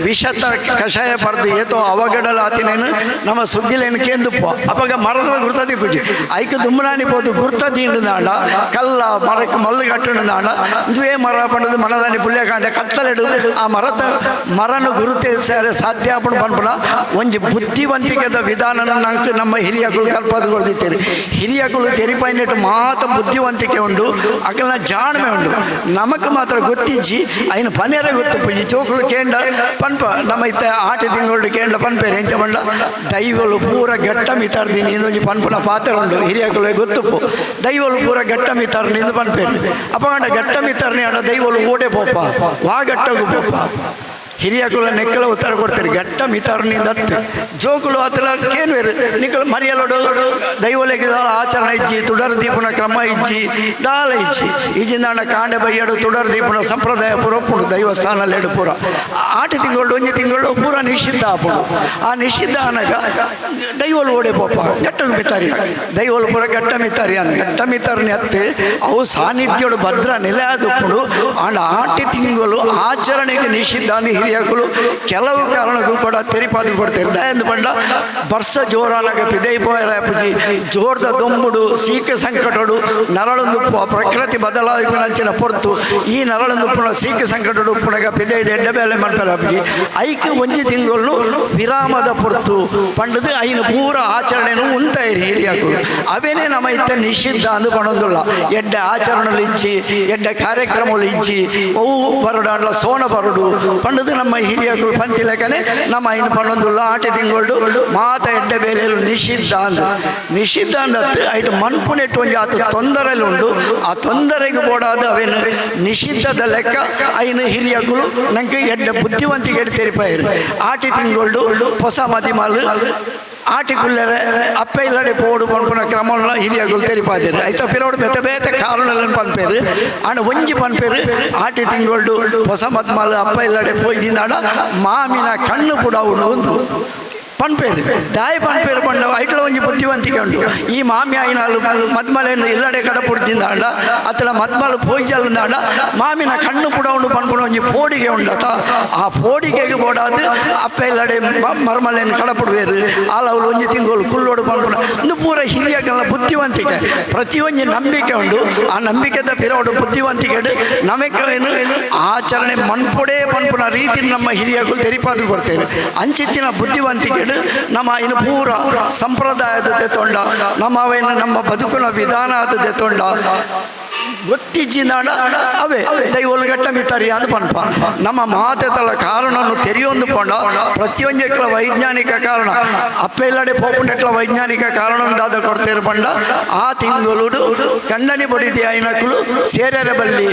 ವಿಷತ ಕಷಾಯ ಪಡೆದು ಏತೋ ಅವಗಡಲ ಆತಿನೇನು ನಮ್ಮ ಸುದ್ದಿಲೇನು ಕೇಂದುಪ್ಪ ಅವಾಗ ಮರದ ಗುರ್ತದಿ ಕುಜಿ ಐಕ ದುಮ್ಮನಾನಿ ಪೋದು ಗುರ್ತದಿ ದಾಂಡ ಕಲ್ಲ ಮರಕ್ಕೆ ಮಲ್ಲು ಕಟ್ಟು ದಾಂಡ ದುವೇ ಮರ ಪಂಡದು ಮನದಾನಿ ಪುಲ್ಯಕಾಂಡೆ ಕತ್ತಲೆಡು ಆ ಮರನು ಗುರುತಿಸ ಸಾಧ್ಯ ಪಂಡು ಪನ್ಪುನ ಒಂಜಿ ಬುದ್ಧಿವಂತಿಕೆದ ವಿಧಾನ ನಂಗೆ ನಮ್ಮ ಹಿರಿಯಕುಲು ಕಲ್ಪದು ಕೊಡ್ದಿತ್ತೇರಿ ಹಿರಿಯಕುಲು ತೆರಿಪೈನೆಟ್ಟು ಮಾತ ಬುದ್ಧಿವಂತಿಕೆ ಉಂಡು ಅಕಲ್ನ ಜಾಣ್ಮೆ ಉಂಡು ನಮಕ್ ಮಾತ್ರ ಗೊತ್ತಿಜ್ಜಿ ಐನು ಪನೇರ ಗೊತ್ತು ಪೂಜಿ ಚೋಕುಲು ಕೇಂಡ ಪನ್ಪ ನಮ್ಮ ಇತ್ತ ಆಟಿ ತಿಂಗಳು ಕೇಂಡ ಪನ್ಪೇರು ಎಂಚ ಬಂಡ ದೈವಲು ಪೂರ ಘಟ್ಟ ಮಿತಾರ್ದಿನಿ ಇಂದೊಂಜಿ ಪನ್ಪುನ ಪಾತ್ರ ಉಂಡು ಹಿರಿಯಕುಲು ಗೊತ್ತುಪ್ಪು ದೈವಲು ಪೂರ ಘಟ್ಟ ಮಿತಾರ್ನಿ ಇಂದು ಪನ್ಪೇರು ಅಪಗಂಡ ಘಟ್ಟ ಮಿತಾರ್ನಿ ಆಡ ದೈವಲು ಓಡೆ ಪೋಪ ವಾ ಘಟ್ಟಗು ಪೋಪ ಹಿರಿಯಕುಲ ನೆಕ್ಕಲ ಉತ್ತರ ಕೊಡ್ತಾರೆ ಘಟ್ಟ ಮಿತಾರ್ನಿಂದ ಜೋಕುಲು ಅತಲ ಕೇನ್ವೇರು ನಿಕ್ಕಲು ಮರಿಯಲೋಡು ದೈವಲೆಗೆ ಆಚರಣೆ ಇಜ್ಜಿ ತುಡರ್ ದೀಪನ ಕ್ರಮ ಇಜ್ಜಿ ದಾಲ ಇಜ್ಜಿ ಈಜಿಂದಾಣ ಕಾಂಡೆ ಬಯ್ಯಡು ತುಡರ್ ದೀಪನ ಸಂಪ್ರದಾಯ ಪುರಪ್ಪುಡು ದೈವಸ್ಥಾನಲ್ಲಿ ಎಡು ಪೂರ ಆಟಿ ತಿಂಗಳು ಒಂಜಿ ತಿಂಗಳು ಪೂರ ನಿಷಿದ್ಧ ಆಪುಡು ಆ ನಿಷಿದ್ಧ ಅನಗ ದೈವಲು ಓಡೆ ಪೋಪ ಘಟ್ಟಗೆ ಮಿತಾರಿ ದೈವಲು ಪೂರ ಘಟ್ಟ ಮಿತಾರಿ ಅನ್ನ ಘಟ್ಟ ಮಿತಾರ್ನಿ ಹತ್ತು ಅವು ಸಾನ್ನಿಧ್ಯೋಡು ಭದ್ರ ನೆಲೆ ಆದುಪ್ಪುಡು ಆಂಡ ಆಟಿ ತಿಂಗಳು ಆಚರಣೆಗೆ ನಿಷಿದ್ಧ ಅಂದು ಹಿರಿಯ ಹಿರಿಯಕುಲು ಕೆಲವು ಕಾರಣಕ್ಕೂ ಕೂಡ ತೆರಿಪಾದು ಕೊಡ್ತಾರೆ ಎಂದು ಪಂಡ ಬರ್ಸ ಜೋರಾನಾಗ ಪಿದೈ ಪೋಯರಾಪುಜಿ ಜೋರ್ದ ದೊಂಬುಡು ಸೀಕ ಸಂಕಟಡು ನರಳೊಂದು ಪ್ರಕೃತಿ ಬದಲಾವಣೆಂಚಿನ ಪೊರ್ತು ಈ ನರಳೊಂದು ಪುಣ ಸೀಕ ಸಂಕಟಡು ಪುಣಗ ಪಿದೈ ಎಡ್ಡ ಬೇಲೆ ಮಾಡ್ತಾರಾಪುಜಿ ಐಕೆ ಒಂಜಿ ತಿಂಗಳು ವಿರಾಮದ ಪೊರ್ತು ಪಂಡದು ಐನ ಪೂರ ಆಚರಣೆನು ಉಂಟಾಯಿರಿ ಹಿರಿಯಕುಲು ಅವೇನೇ ನಮ್ಮ ಇತ್ತ ನಿಷಿದ್ಧ ಅಂದು ಪಣೊಂದುಲ್ಲ ಎಡ್ಡೆ ಆಚರಣೆಲು ಇಜ್ಜಿ ಎಡ್ಡೆ ಕಾರ್ಯಕ್ರಮಗಳು ಇಜ್ಜಿ ಅವು ಬರಡ ಸೋನ ಬರಡು ಪಂಡದು ನಮ್ಮ ಹಿರಿಯಕುಲು ಪಂತಿ ಲೆಕ್ಕನೆ ನಮ್ಮ ಐನು ಪಣೊಂದುಲ್ಲ ಆಟಿ ತಿಂಗಳು ಮಾತ ಎಡ್ಡೆ ಬೇಲೆಲು ನಿಷಿದ್ಧ ಅಂದತ್ತು ಐಟು ಮನ್ಪುನೆಟ್ಟು ಒಂಜಿ ಆತು ತೊಂದರೆಲು ಉಂಡು ಆ ತೊಂದರೆಗೆ ಬೋಡಾದ ಅವೇನು ನಿಷಿದ್ಧದ ಲೆಕ್ಕ ಐನು ಹಿರಿಯಕುಲು ನಂಗೆ ಎಡ್ಡೆ ಬುದ್ಧಿವಂತಿಕೆ ತೆರಿಪಾಯಿರು ಆಟಿ ತಿಂಗಳು ಹೊಸ ಮದಿಮಾಲು ಆಟಿ ಕುಲ್ಲರೆ ಅಪ್ಪ ಇಲ್ಲಡೆ ಪೋಡು ಪನ್ಪುನ ಕ್ರಮಗಳನ್ನ ಹಿರಿಯಗಳು ತೆರಿಪಾದಿರು ಐತ ಪಿರೋಡು ಬೇತೆ ಬೇತೆ ಕಾರಣಗಳನ್ನು ಪನ್ಪೇರು ಆಂಡ ಒಂಜಿ ಪನ್ಪೇರು ಆಟಿ ತಿಂಗಳು ಹೊಸ ಮದ್ಮಾಲು ಅಪ್ಪ ಇಲ್ಲಡೆ ಪೋಯ್ದಿಂದಾಡ ಮಾಮಿನ ಕಣ್ಣು ಕೂಡ ಉಂಡು ಪನ್ಪೇರು ದಾಯಿ ಪನ್ಪೇರು ಪಂಡ ಐಟ್ಲ ಒಂಜಿ ಬುದ್ಧಿವಂತಿಕೆ ಉಂಡು ಈ ಮಾಮಿ ಐನಾಲು ಮದ್ಮಲೆಯನ್ನು ಇಲ್ಲಡೆ ಕಡ ಪುಡ್ದಿಂದಾಂಡ ಅತ್ತಲ ಮದ್ಮಲು ಪೋಯ್ಜಲ್ದಾಂಡ ಮಾಮಿನ ಕಣ್ಣು ಕೂಡ ಉಂಡು ಪನ್ಪುಣ ಒಂಜಿ ಪೋಡಿಗೆ ಉಂಡತ ಆ ಪೋಡಿಗೆಗೆ ಬೋಡಾದು ಅಪ್ಪ ಇಲ್ಲಡೆ ಮರ್ಮಲೆಯನ್ನು ಕಡಪುಡುವೇರು ಆಲವ್ರು ಒಂಜಿ ತಿಂಗಳು ಕುಲ್ಲೋಡು ಪನ್ಪುಣ ಒಂದು ಪೂರ ಹಿರಿಯಗಳ ಬುದ್ಧಿವಂತಿಕೆ ಪ್ರತಿಯೊಂದು ನಂಬಿಕೆ ಉಂಡು ಆ ನಂಬಿಕೆದ ಪಿರೋಡು ಬುದ್ಧಿವಂತಿಕೆ ನಮಗೇನು ಆಚರಣೆ ಮನ್ಪೊಡೆ ಪನ್ಪುನ ರೀತಿ ನಮ್ಮ ಹಿರಿಯಗಳು ತೆರಿಪಾದು ಕೊಡ್ತೇವೆ ಅಂಚಿತ್ತಿನ ಬುದ್ಧಿವಂತಿಕೆ ನಮ್ಮ ಇನ್ನು ಪೂರ ಸಂಪ್ರದಾಯದ ತೆತ್ತೊಂಡ ನಮ್ಮ ಬದುಕಿನ ವಿಧಾನ ಅದು ತೆತ್ತೊಂಡ ಗೊತ್ತಿಜ್ಜಿನಾಡ ಅವೇ ದೈವಲು ಗಟ್ಟ ಮಿತ್ತರಿ ಅಂದು ಪನ್ಪ ನಮ್ಮ ಮಾತೆತಲ ಕಾರಣವನ್ನು ತೆರೆಯೊಂದು ಪಂಡ ಪ್ರತಿಯೊಂದಕ್ಲ ವೈಜ್ಞಾನಿಕ ಕಾರಣ ಅಪ್ಪ ಇಲ್ಲಡೆ ಪೋಪುಂಡೆಟ್ಲ ವೈಜ್ಞಾನಿಕ ಕಾರಣದಾದ ಕೊಡ್ತೇರು ಪಂಡ ಆ ತಿಂಗಳು ಗಂಡನಿ ಬಡಿದಿ ಐನಕ್ಕಲು ಸೇರರೆ ಬಲ್ಲಿ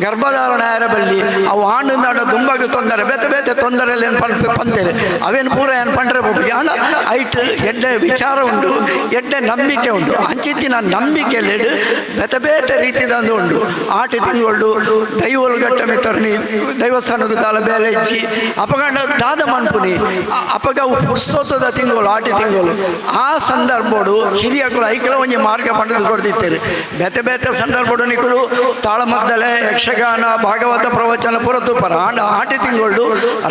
ಗರ್ಭಧಾರಣ ಬಲ್ಲಿ ಅವು ಆಂಡ ದುಂಬಗೆ ತೊಂದರೆ ಬೇತೆ ಬೇತೆ ತೊಂದರೆಯಲ್ಲಿ ಏನು ಪಂತೇರೆ ಅವೇನು ಪೂರ ಏನು ಪಂಡ್ರೆ ಹೋಗಿ ಆಂಡ ಐಟ್ ಎಡ್ಡೆ ವಿಚಾರ ಉಂಡು ಎಡ್ಡೆ ನಂಬಿಕೆ ಉಂಡು ಅಂಚಿತ್ತಿನ ನಂಬಿಕೆಯಲ್ಲಿ ಬೇತೆ ಬೇತೆ ರೀತಿದಂದು ಉಂಡು ಆಟಿ ತಿಂಗಳು ದೈವಲು ಗಟ್ಟ ಮಿತ್ತರ್ನಿ ದೈವಸ್ಥಾನದ ತಾಲ ಬೇಲೆ ಇಚ್ಚಿ ಅಪಗಂಡ ದಾದ ಮನ್ಪುನಿ ಅಪಗ ಪುರ್ಸೋತದ ತಿಂಗಳು ಆಟಿ ತಿಂಗಳು ಆ ಸಂದರ್ಭಡು ಹಿರಿಯಕುಲು ಐಕಲ ಒಂಜಿ ಮಾರ್ಗ ಪಂಡದು ಕೊಡ್ತಿತ್ತೇರು ಬೇತೆ ಬೇತೆ ಸಂದರ್ಭಡು ನಿಕುಲು ತಾಳಮದ್ದಲೆ ಯಕ್ಷಗಾನ ಭಾಗವತ ಪ್ರವಚನ ಪುರತುಪರ ಆಂಡ ಆಟಿ ತಿಂಗಳು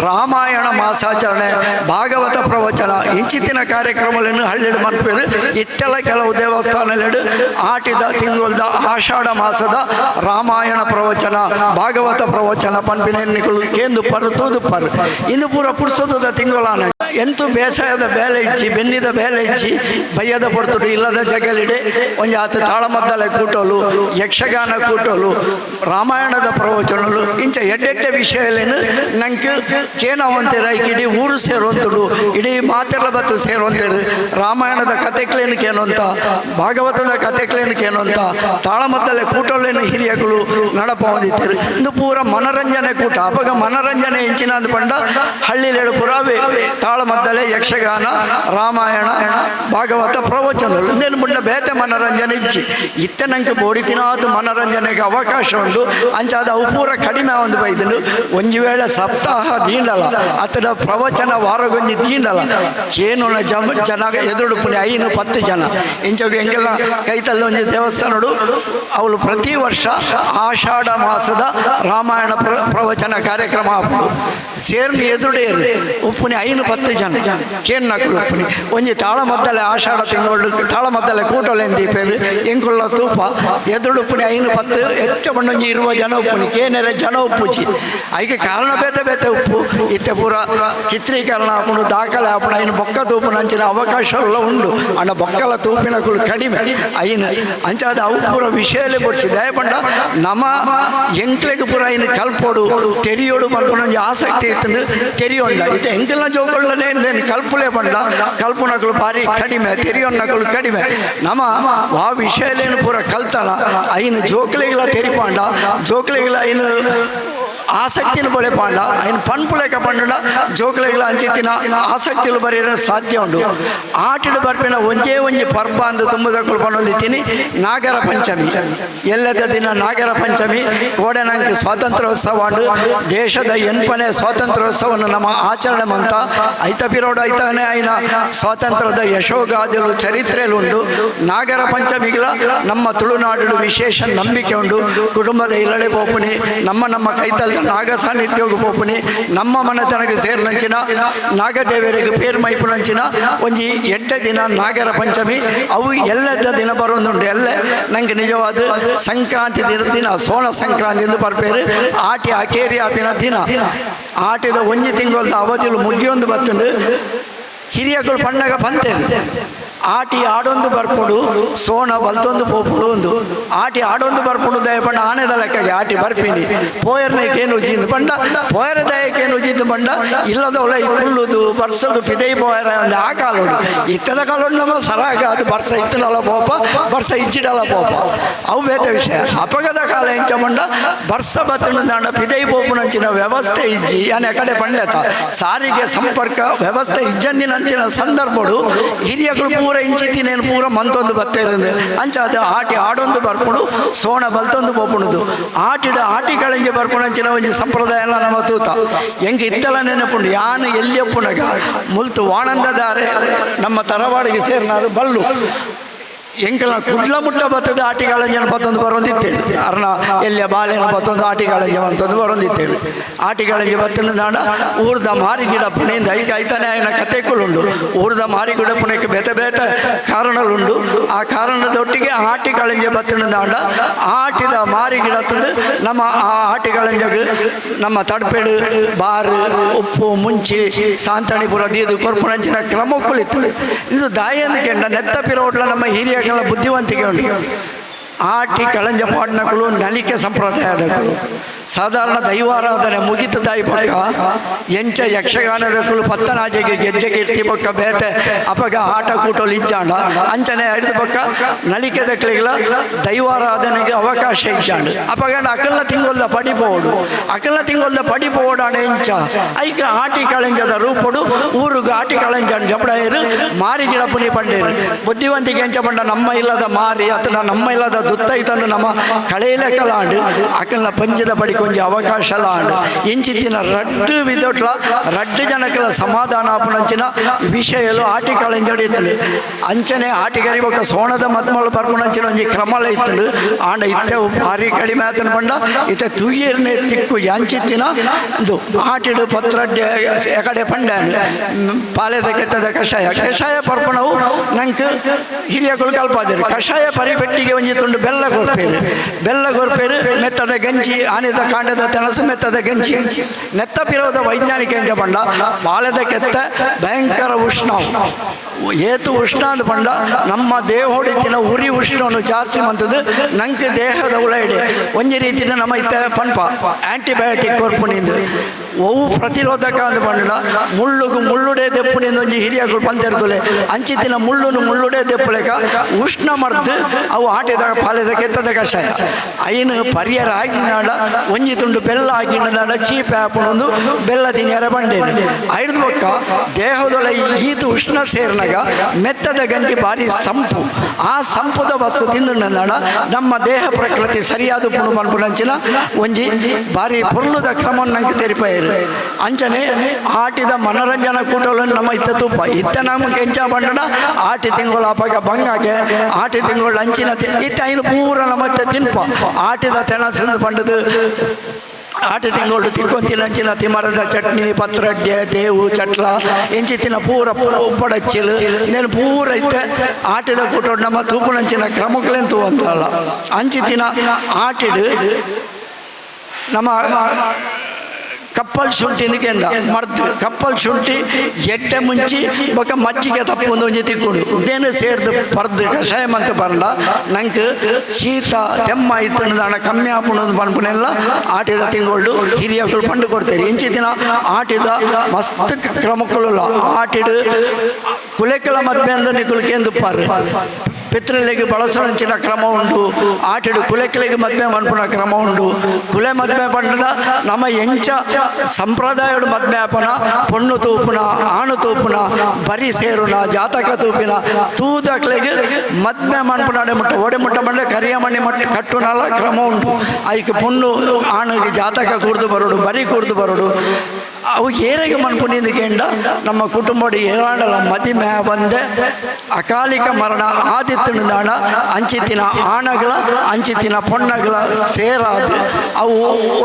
ರಾಮಾಯಣ ಮಾಸಾಚರಣೆ ಭಾಗವತ ಪ್ರವಚನ ಇಂಚಿತ್ತಿನ ಕಾರ್ಯಕ್ರಮಗಳನ್ನು ಹಳ್ಳಿಡು ಮನ್ಪೇರು ಇತ್ತೆಲ್ಲ ಕೆಲವು ದೇವಸ್ಥಾನಗಳು ಆಟಿದ ತಿಂಗಳದ ಆಷಾಢ ಮಾಸದ ರಾಮಾಯಣ ಪ್ರವಚನ ಭಾಗವತ ಪ್ರವಚನ ಪನ್ಪಿನೆನ್ನಿಕಲು ಕೇಂದು ಪರು ತೂದು ಪರು ಇಂದು ಪೂರ ಪುರ್ಸೋದ ತಿಂಗಳಾನ ಎಂತು ಬೇಸಾಯದ ಬೇಲೆ ಇಚ್ಚಿ ಬೆನ್ನಿದ ಬೇಲೆ ಇಚ್ಚಿ ಬಯ್ಯದ ಪೊರ್ತುಡು ಇಲ್ಲದ ಜಗಲಿಡೆ ಒಂದು ಆತ ತಾಳಮದ್ದಲೆ ಕೂಟೋಲು ಯಕ್ಷಗಾನ ಕೂಟೋಲು ರಾಮಾಯಣದ ಪ್ರವಚನಲು ಇಂಚ ಎಡ್ಡೆಡ್ಡೆ ವಿಷಯಲೇನು ನಂಗೆ ಕೇನವಂತೀರ ಇಡೀ ಊರು ಸೇರುವಂತುಡು ಇಡೀ ಮಾತೆಲ್ಲ ಬತ್ತು ಸೇರುವಂತೀರು ರಾಮಾಯಣದ ಕಥೆಗಳೇನು ಕೇನುವಂತ ಭಾಗವತದ ಕಥೆಗಳೇನು ಕೇನುವಂತ ತಾಳಮದ್ದಲೆ ಕೂಟೋಲೇನು ಹಿರಿಯಗಳು ನಡಪ ಹೊಂದಿದ್ದಾರೆ ಇಂದು ಪೂರ ಮನರಂಜನೆ ಕೂಟ ಅವಾಗ ಮನರಂಜನೆ ಹೆಂಚಿನ ಅಂದು ಪಂಡ ಹಳ್ಳಿಲೇಳು ಪುರಾವೆ ತಾಳಮದ್ದಲೆ ಯಕ್ಷಗಾನ ರಾಮಾಯಣ ಭಾಗವತ ಪ್ರವಚನಗಳು ಇಂದೇನು ಮುಂದೆ ಬೇತೆ ಮನರಂಜನೆ ಇಚ್ಚಿ ಇತ್ತೆ ನಂಗೆ ಬೋಡಿತಿನಾದ ಮನರಂಜನೆಗೆ ಅವಕಾಶ ಉಂಟು ಅಂಚಾದ ಅವು ಪೂರ ಕಡಿಮೆ ಒಂದು ಬೈದನು ಒಂಜಿ ವೇಳೆ ಸಪ್ತಾಹ ದೀಂಡಲ ಅತಡ ಪ್ರವಚನ ವಾರಗೊಂಜಿ ದೀಂಡಲ ಏನು ಜನ ಎದುರುಪುನಿ 5-10 ಜನ ಇಂಚೋಗ ಹೆಂಗೆಲ್ಲ ಕೈತಲ್ಲ ಒಂಜಿ ದೇವಸ್ಥಾನಡು ಅವಳು ಪ್ರತಿ ವರ್ಷ ಆಷಾಢ ಮಾಸದ ರಾಮಾಯಣ ಪ್ರವಚನ ಕಾರ್ಯಕ್ರಮ ಹಾಪುಡು ಸೇರ್ನಿ ಎದುರುಡೇರು ಉಪ್ಪುನಿ 5-10 ಜನ ಕೇನ್ ನಕಲು ಉಪ್ಪುನಿ ಒಂಜಿ ತಾಳಮದ್ದಲೆ ಆಷಾಢ ತಿಂಗಳು ತಾಳಮದ್ದಲೆ ಕೂಟೋಲೆಂದೀಪೇರು ಎಂಕುಳ್ಳ ತೂಪ ಎದುರು ಉಪ್ಪುನಿ 5-10 ಹೆಚ್ಚ ಬಣ್ಣೊಂಜಿ 20 ಜನ ಉಪ್ಪುನಿ ಕೇನೆರೆ ಜನ ಉಪ್ಪುಚಿ ಐಕೆ ಕಾರಣ ಬೇತೆ ಬೇತೆ ಉಪ್ಪು ಇತ್ತೆ ಪೂರ ಚಿತ್ರೀಕರಣ ಹಾಪುಂಡು ದಾಖಲೆ ಹಾಪುಂಡು ಐನು ಬೊಕ್ಕ ತೂಪು ನಂಚಿನ ಅವಕಾಶ ಎಲ್ಲ ಉಂಡು ಅಣ್ಣ ಬೊಕ್ಕಲ ತೂಪಿನ ಕುಳು ಕಡಿಮೆ ಐನು ಅಂಚಾದ ಅವು ಪೂರ ವಿಷಯಲೇ ಬೊಡ್ಚಿ ದಯಪಂಡ ನಮ್ಮ ಎಂಕ್ಲೆಗೆ ಪೂರ ಐನು ಕಲ್ಪೋಡು ತೆರಿಯೋಡು ಮಲ್ಪೊಂಜಿ ಆಸಕ್ತಿ ಇತ್ತು ತೆರಿಯೊಂಡ ಇತ್ತೆ ಎಂಕಲ್ನ ಜೋಕೊಳ್ಳನೆ ಕಲ್ಪುಲೇ ಪಂಡ ಕಲ್ಪನಗಳು ಭಾರಿ ಕಡಿಮೆ ತೆರಿಯೊನ್ನಗಳು ಕಡಿಮೆ ನಮ್ಮ ಆ ವಿಷಯಲೇನು ಪೂರ ಕಲ್ತನ ಐನು ಜೋಕ್ಲೆಗಳ ತೆರಿಪಾಂಡ ಜೋಕ್ಲೆಗಳ ಐನು ಆಸಕ್ತಿನ ಬಳೆ ಪಾಂಡ ఆయన పన్పులేక పండుడ జోకులేగల అంచెత్తిన ఆసక్తులు బరీర సాధ్య ఉండు ఆటిడు ಬರ್ಪಿನ ಒಂಜಿ ಪರ್ಬ ಅಂದು ತುಂಬುದಕ್ಕಲು ಪನ್ನೊಂದು ತಿನಿ ನಾಗರ ಪಂಚಮಿ ಎಲ್ಲದ ದಿನ ನಾಗರ ಪಂಚಮಿ ಕೋಡೆನಾಂಕ ಸ್ವಾತಂತ್ರ್ಯೋತ್ಸವ ಅಂಡು ದೇಶದ 8ನೇ ಸ್ವಾತಂತ್ರ್ಯೋತ್ಸವವನ್ನು ನಮ್ಮ ಆಚರಣೆ ಮಂತ ಐತ ಪಿರೋಡು ಐತಾನೆ ಆಯ್ನ ಸ್ವಾತಂತ್ರ್ಯದ ಯಶೋಗಾದಿಲು ಚರಿತ್ರೆಲು ಉಂಡು ನಾಗರ ಪಂಚಮಿಗಳ ನಮ್ಮ ತುಳುನಾಡು ವಿಶೇಷ ನಂಬಿಕೆ ಉಂಡು ಕುಟುಂಬದ ಇಲ್ಲಡೆ ಪೋಪುನಿ ನಮ್ಮ ಕೈತಲ್ ಇದ್ದ ನಾಗ ಸಾನ್ನಿಧ್ಯೋಗ ಪೋಪುನಿ ನಮ್ಮ ಮನೆತನಕ್ಕೆ ಸೇರಿನಂಚಿನ ನಾಗದೇವರಿಗೆ ಪೇರು ಮೈಪುನಂಚಿನ ಒಂಜಿ 8 ದಿನ ನಾಗರ ಪಂಚಮಿ ಅವು ಎಲ್ಲದ ದಿನ ಬರೋದುಂಟು ಎಲ್ಲ ನಂಗೆ ನಿಜವಾದ ಸಂಕ್ರಾಂತಿ ದಿನ ಸೋಣ ಸಂಕ್ರಾಂತಿ ಎಂದು ಬರ್ಪೇರು ಆಟಿ ಅಕೇರಿ ಆಪಿನ ದಿನ ಆಟಿದ ಒಂಜಿ ತಿಂಗಳದ ಅವಧಿಲು ಮುಗಿಯೊಂದು ಬತ್ತುಂಡು ಹಿರಿಯಗಳು ಪಣ್ಣಗ ಬಂತೇರು ಆಟಿ ಆಡೊಂದು ಬರ್ಪುಡು ಸೋಣ ಬಲ್ತೊಂದು ಪೋಪುಡು ಒಂದು ಆಟಿ ಆಡೊಂದು ಬರ್ಪುಡು ದಯಪಂಡ ಆನೆದ ಲೆಕ್ಕಗೆ ಆಟಿ ಬರ್ಪಿನಿ ಪೋಯರ್ನೇಕೇನು ಉಜ್ಜಿಂದು ಪಂಡ ಪೋಯರ ದಯಕ್ಕೇನು ಉಜ್ಜಿಂದು ಪಂಡ ಇಲ್ಲದ ಒಳ್ಳೆ ಕುಳ್ಳುದು ಬರ್ಸೋದು ಪಿದೈ ಪೋಯರ ಒಂದು ಆ ಕಾಲೋಡು ಇತ್ತದ ಕಾಲೋಡು ನಮ್ಮ ಸರಾಗ ಅದು ಬರ್ಸ ಇತ್ತನಲ್ಲ ಪೋಪ ಬರ್ಸ ಇಚ್ಚಿಡಲ್ಲ ಪೋಪ ಅವು ಬೇತ ವಿಷಯ ಅಪಗದ ಕಾಲ ಎಂಚ ಪಂಡ ಬರ್ಸ ಬತ್ತನ ದಾಂಡ ಪಿದೈ ಪೋಪುನಂಚಿನ ವ್ಯವಸ್ಥೆ ಇಜ್ಜಿ ಅನೆ ಕಡೆ ಪಂಡತ ಸಾರಿಗೆ ಸಂಪರ್ಕ ವ್ಯವಸ್ಥೆ ಇಜ್ಜಂದಿನಂಚಿನ ಸಂದರ್ಭಡು ಹಿರಿಯಗಳು ಪೂರ ಇಂಚಿತ್ತಿನೇನು ಪೂರ ಮಂತೊಂದು ಬತ್ತೇರಂದು ಅಂಚಾದ ಆಟಿ ಆಡೊಂದು ಬರ್ಪುಡು ಸೋಣ ಬಲ್ತೊಂದು ಪೋಪುಣದು ಆಟಿಡ ಆಟಿ ಕಳೆಂಜೆ ಬರ್ಪುಣಂಚಿನ ಒಂಜಿ ಸಂಪ್ರದಾಯ ಎಲ್ಲ ನಮ್ಮ ತೂತ ಹೆಂಗೆ ಇತ್ತಲ ನೆನಪುಂಡು ಯಾನು ಎಲ್ಲಿ ಒಪ್ಪುನಗ ಮುಲ್ತು ವಾಣಂದದಾರೆ ನಮ್ಮ ತರವಾಡಿಗೆ ಸೇರಿನಾರು ಬಲ್ಲು ಎಂಕಲ ಕುಡ್ಲ ಮುಟ್ಟ ಬತ್ತದ ಆಟಿಗಾಳಂಜನ ಪತ್ತೊಂದು ಬರೊಂದಿತ್ತೇವೆ ಅರ್ಣ ಎಲ್ಲಿಯ ಬಾಲೆನ ಪತ್ತೊಂದು ಆಟಿಗಾಳಂಜ ಅಂತಂದು ಬರೊಂದಿತ್ತೇವೆ ಆಟಿಗಾಳಂಜ ಬತ್ತನ ದಾಂಡ ಊರ್ದ ಮಾರಿ ಗಿಡ ಪುಣೆಯಿಂದ ಐಕ ಐತಾನೆ ಆಯ್ನ ಕತೆಕ್ಕುಳುಂಡು ಊರ್ದ ಮಾರಿ ಗಿಡ ಪುಣಕ್ಕೆ ಬೇತೆ ಬೇತೆ ಕಾರಣలుಂಡು ಆ ಕಾರಣದೊಟ್ಟಿಗೆ ಆಟಿಗಾಳಂಜ ಬತ್ತನ ದಾಂಡ ಆಟಿದ ಮಾರಿ ಗಿಡ ತಂದು ನಮ್ಮ ಆ ಆಟಿಗಾಳಂಜಗ ನಮ್ಮ ತಡ್ಪೆಡು ಬಾರು ಉಪ್ಪು ಮುಂಚಿ ಸಾಂತಣಿಪುರ ದೀದು ಕೊರ್ಪುಣಂಚಿನ ಕ್ರಮಕ್ಕುಳಿತ್ತು ಇದು ದಾಯಂದು ಕೆಂಡ ನೆತ್ತ ಪಿರೋಡ್ಲ ನಮ್ಮ ಹಿರಿಯ ಬುದ್ಧಿವಂತಿಕೆ ಉಂಟು ಆಟಿ ಕಳಂಜ ಪಾಡ್ನಗಳು ನಲಿಕೆ ಸಂಪ್ರದಾಯದಗಳು ಸಾಧಾರಣ ದೈವಾರಾಧನೆ ಮುಗಿತ ದಾಯಿ ಪಕ್ಕ ಎಂಚ ಯಕ್ಷಗಾನದಕ್ಕೂ ಪತ್ತನಾಜೆಗೆ ಗೆಜ್ಜೆಗೆ ಇರ್ತಿ ಪಕ್ಕ ಬೇತೆ ಅಪಗ ಆಟ ಕೂಟೋಲು ಇಜ್ಜಾಂಡ ಅಂಚನೆ ಹಿಡಿದ ಪಕ್ಕ ನಲಿಕೆ ದಕ್ಕಲಿಗಳ ದೈವಾರಾಧನೆಗೆ ಅವಕಾಶ ಇಜ್ಜಾಂಡು ಅಪಗಂಡ ಅಕಲ್ನ ತಿಂಗೊಲ್ದ ಪಡಿಪೋಡು ಅಕಲ್ನ ತಿಂಗೊಲ್ದ ಪಡಿಪೋಡಾಣ ಎಂಚ ಐಕ ಆಟಿ ಕಳಂಜದ ರೂಪಡು ಊರುಗ ಆಟಿ ಕಳಂಜ ಜಪಡೇರು ಮಾರಿ ಗಿಡಪುನಿ ಪಂಡೇರು ಬುದ್ಧಿವಂತಿಕೆ ಎಂಚ ಪಂಡ ನಮ್ಮ ಇಲ್ಲದ ಮಾರಿ ಅಥವಾ ನಮ್ಮ ಇಲ್ಲದ ದುತ್ತೈತನ್ನು ನಮ್ಮ ಕಳೆಯಲೆಕ್ಕಲಾಂಡು ಅಕಲ್ನ ಪಂಜದ ಪಡಿ ಕೊಂಚ ಅವಕಾಶ ಆಂಡು ಎಂಚಿತ್ತಿನ ರಡ್ಡು ವಿದೊಟ್ಲ ರಡ್ಡು ಜನಕಲ ಸಮಾಧಾನ ಆಪುನಂಚಿನ ವಿಷಯಲು ಆಟಿ ಕಳೆಂಜಡಿತ್ತಲು ಅಂಚನೆ ಆಟಿಗರಿ ಬೊಕ್ಕ ಸೋಣದ ಮತ್ಮಳು ಬರ್ಪುನಂಚಿನ ಒಂಜಿ ಕ್ರಮಲ ಇತ್ತಲು ಆಂಡ ಇತ್ತೆ ಭಾರಿ ಕಡಿಮೆ ಆತನ ಪಂಡ ಇತ್ತೆ ತೂಯರ್ನೆ ತಿಕ್ಕು ಯಾಂಚಿತ್ತಿನ ಇದು ಆಟಿಡು ಪತ್ರಡ್ಡೆ ಎಕಡೆ ಪಂಡಾನು ಪಾಲೆದ ಕೆತ್ತದ ಕಷಾಯ ಪರ್ಪಣವು ನಂಗೆ ಹಿರಿಯಗಳು ಕಲ್ಪಾದಿರು ಕಷಾಯ ಪರಿಪೆಟ್ಟಿಗೆ ಒಂಜಿ ತುಂಡು ಬೆಲ್ಲ ಗೊರ್ಪೇರು ಮೆತ್ತದ ಗಂಜಿ ಆನೆದ ಕಾಂಡದ ತೆನಸು ಮೆತ್ತದ ಗಂಜಿ ನೆತ್ತ ಪಿರೋದ ವೈಜ್ಞಾನಿಕ ಎಂಜ ಪಂಡ ಬಾಳೆದ ಕೆತ್ತ ಭಯಂಕರ ಉಷ್ಣ ಏತು ಉಷ್ಣ ಅಂದ ಪಂಡ ನಮ್ಮ ದೇಹೋಡಿತ್ತಿನ ಉರಿ ಉಷ್ಣವನ್ನು ಜಾಸ್ತಿ ಮಂತದ್ದು ನಂಗೆ ದೇಹದ ಉಳೈಡೆ ಒಂಜಿ ರೀತಿಯ ನಮ್ಮ ಇತ್ತ ಪಂಪ ಆಂಟಿಬಯೋಟಿಕ್ ಕೊರ್ಪುನಿಂದ ಅವು ಪ್ರತಿರೋಧಕ ಅಂದ ಪಂಡ ಮುಳ್ಳುಡೆ ದೆಪ್ಪುನಿಂದ ಒಂಜಿ ಹಿರಿಯಗಳು ಪಂತಿರ್ತಲೆ ಅಂಚಿತ್ತಿನ ಮುಳ್ಳುಡೆ ದೆಪ್ಪಲೆಕ ಉಷ್ಣ ಮರ್ದು ಅವು ಆಟಿದಾಗ ಪಾಲೆದ ಕೆತ್ತದ ಕಷಾಯ ಐನು ಪರಿಹಾರ ಹಾಕಿನಾಡ ಒಂಜಿ ತುಂಡು ಬೆಲ್ಲ ಹಾಕಿನಾಡ ಚೀಪ ಹಾಪುಣೊಂದು ಬೆಲ್ಲ ತಿನ್ಯಾರ ಬಂಡೇನು ಐದು ಪಕ್ಕ ದೇಹದೊಳ ಈತು ಉಷ್ಣ ಸೇರ್ನಾಗ ಮೆತ್ತದ ಗಂಜಿ ಭಾರಿ ಸಂಪು ಆ ಸಂಪುದ ವಸ್ತು ತಿಂದು ನಮ್ಮ ದೇಹ ಪ್ರಕೃತಿ ಸರಿಯಾದ ಪುಣು ಪನ್ಪುನಂಚಿನ ಒಂಜಿ ಭಾರಿ ಪೊರ್ಲುದ ಕ್ರಮ ನಂಗೆ ತೆರಿಪಾಯರು ಅಂಚನೆ ಆಟಿದ ಮನರಂಜನಾ ಕೂಟಗಳನ್ನು ನಮ್ಮ ಇತ್ತ ತುಪ್ಪ ಇತ್ತ ನಮಗೆ ಎಂಚ ಬಂಡಣ ಆಟಿ ತಿಂಗಳು ಅಪಗ ಬಂಗಾಗೆ ಆಟಿ ತಿಂಗಳು ಅಂಚಿನ ಇತ್ತ ಐನು ಪೂರ ನಮ್ಮತ್ತೆ ತಿನ್ಪ ಆಟಿದ ತೆಣಸಂದು ಪಂಡದು ಆಟಿ ತಿಂಗಳು ತಿಕ್ಕೊಂತಿನ ಅಂಚಿನ ತಿಮರದ ಚಟ್ನಿ ಪತ್ರಡ್ಡೆ ದೇವು ಚಟ್ಲ ಎಂಚಿತ್ತಿನ ಪೂರ ಉಪ್ಪಡಚ್ಚಿಲು నేను ಪೂರ ಇತ್ತೆ ಆಟಿದ ಕೂಟೋಡು ನಮ್ಮ ತೂಪುನಂಚಿನ ಕ್ರಮಗಳೆಂತು ಅಂತಲ್ಲ ಅಂಚಿತ್ತಿನ ಆಟಿಡು ನಮ್ಮ ಕಪ್ಪಲ್ ಶುಂಠಿಂದಕ್ಕೆಂದ ಮರ್ದು ಕಪ್ಪಲ್ ಶುಂಠಿ ಎಟ್ಟೆ ಮುಂಚಿ ಬೊಕ್ಕ ಮಜ್ಜಿಗೆ ತಪ್ಪೊಂದು ಒಂಜಿ ತಿಕ್ಕೊಂಡು ಇದೇನು ಸೇರ್ದು ಪರ್ದು ಕಷಾಯ ಅಂತ ಪಂಡ ನಂಗೆ ಶೀತ ತೆಮ್ಮ ಇತ್ತನ ಕಮ್ಮಿ ಆಪುಣದು ಪನ್ಪುನೆಲ್ಲ ಆಟಿದ ತಿಂಗಳು ಹಿರಿಯಗಳು ಪಂಡು ಕೊಡ್ತಾರೆ ಇಂಚಿ ದಿನ ಆಟಿದ ಮಸ್ತ್ ಕ್ರಮಕ್ಕಳು ಆಟಿಡು ಕುಲೆಕಳ ಮದ್ವೆ ಅಂದ ನಿಕುಲ್ಕೆಂದು ಪಾರು ಪಿತೃಲಿಗೆ ಬಳಸೋಂಚಿನ ಕ್ರಮ ಉಂಟು ಆಟಿಡು ಕುಲೆಕಳಿಗೆ ಮದ್ವೆ ಮನ್ಪುನ ಕ್ರಮ ಉಂಟು ಕುಲೆ ಮದ್ವೆ ಪಂಡದ ನಮ್ಮ ಎಂಚ ಸಂಪ್ರದಾಯಡು ಮದ್ವೆ ಆಪನ ಪೊಣ್ಣು ತೂಪುನ ಆಣು ತೂಪುನ ಬರಿ ಸೇರುನ ಜಾತಕ ತೂಪಿನ ತೂದಕ್ಲೆಗೆ ಮದ್ವೆ ಮನ್ಪುನ ಒಡೆ ಮುಟ್ಟ ಬಂಡೆ ಕರಿಯ ಮಣ್ಣಿ ಮಟ್ಟ ಕಟ್ಟುನಲ್ಲ ಕ್ರಮ ಉಂಟು ಐಕೆ ಪೊಣ್ಣು ಆಣಿಗೆ ಜಾತಕ ಕೂಡ್ದು ಬರೋಡು ಬರಿ ಕೂಡ್ದು ಬರೋಡು ಅವು ಏರೆಗೆ ಮನ್ಪುನಿಂದ ನಮ್ಮ ಕುಟುಂಬಡು ಏರಾಂಡಲ ಮದಿಮೆ ಬಂದೆ ಅಕಾಲಿಕ ಮರಣ ಆದಿ ಆದಿತ್ತುಂಡ ಅಂಚಿತ್ತಿನ ಆಣಗಳ ಅಂಚಿತ್ತಿನ ಪೊಣ್ಣಗಳ ಸೇರಾದು ಅವು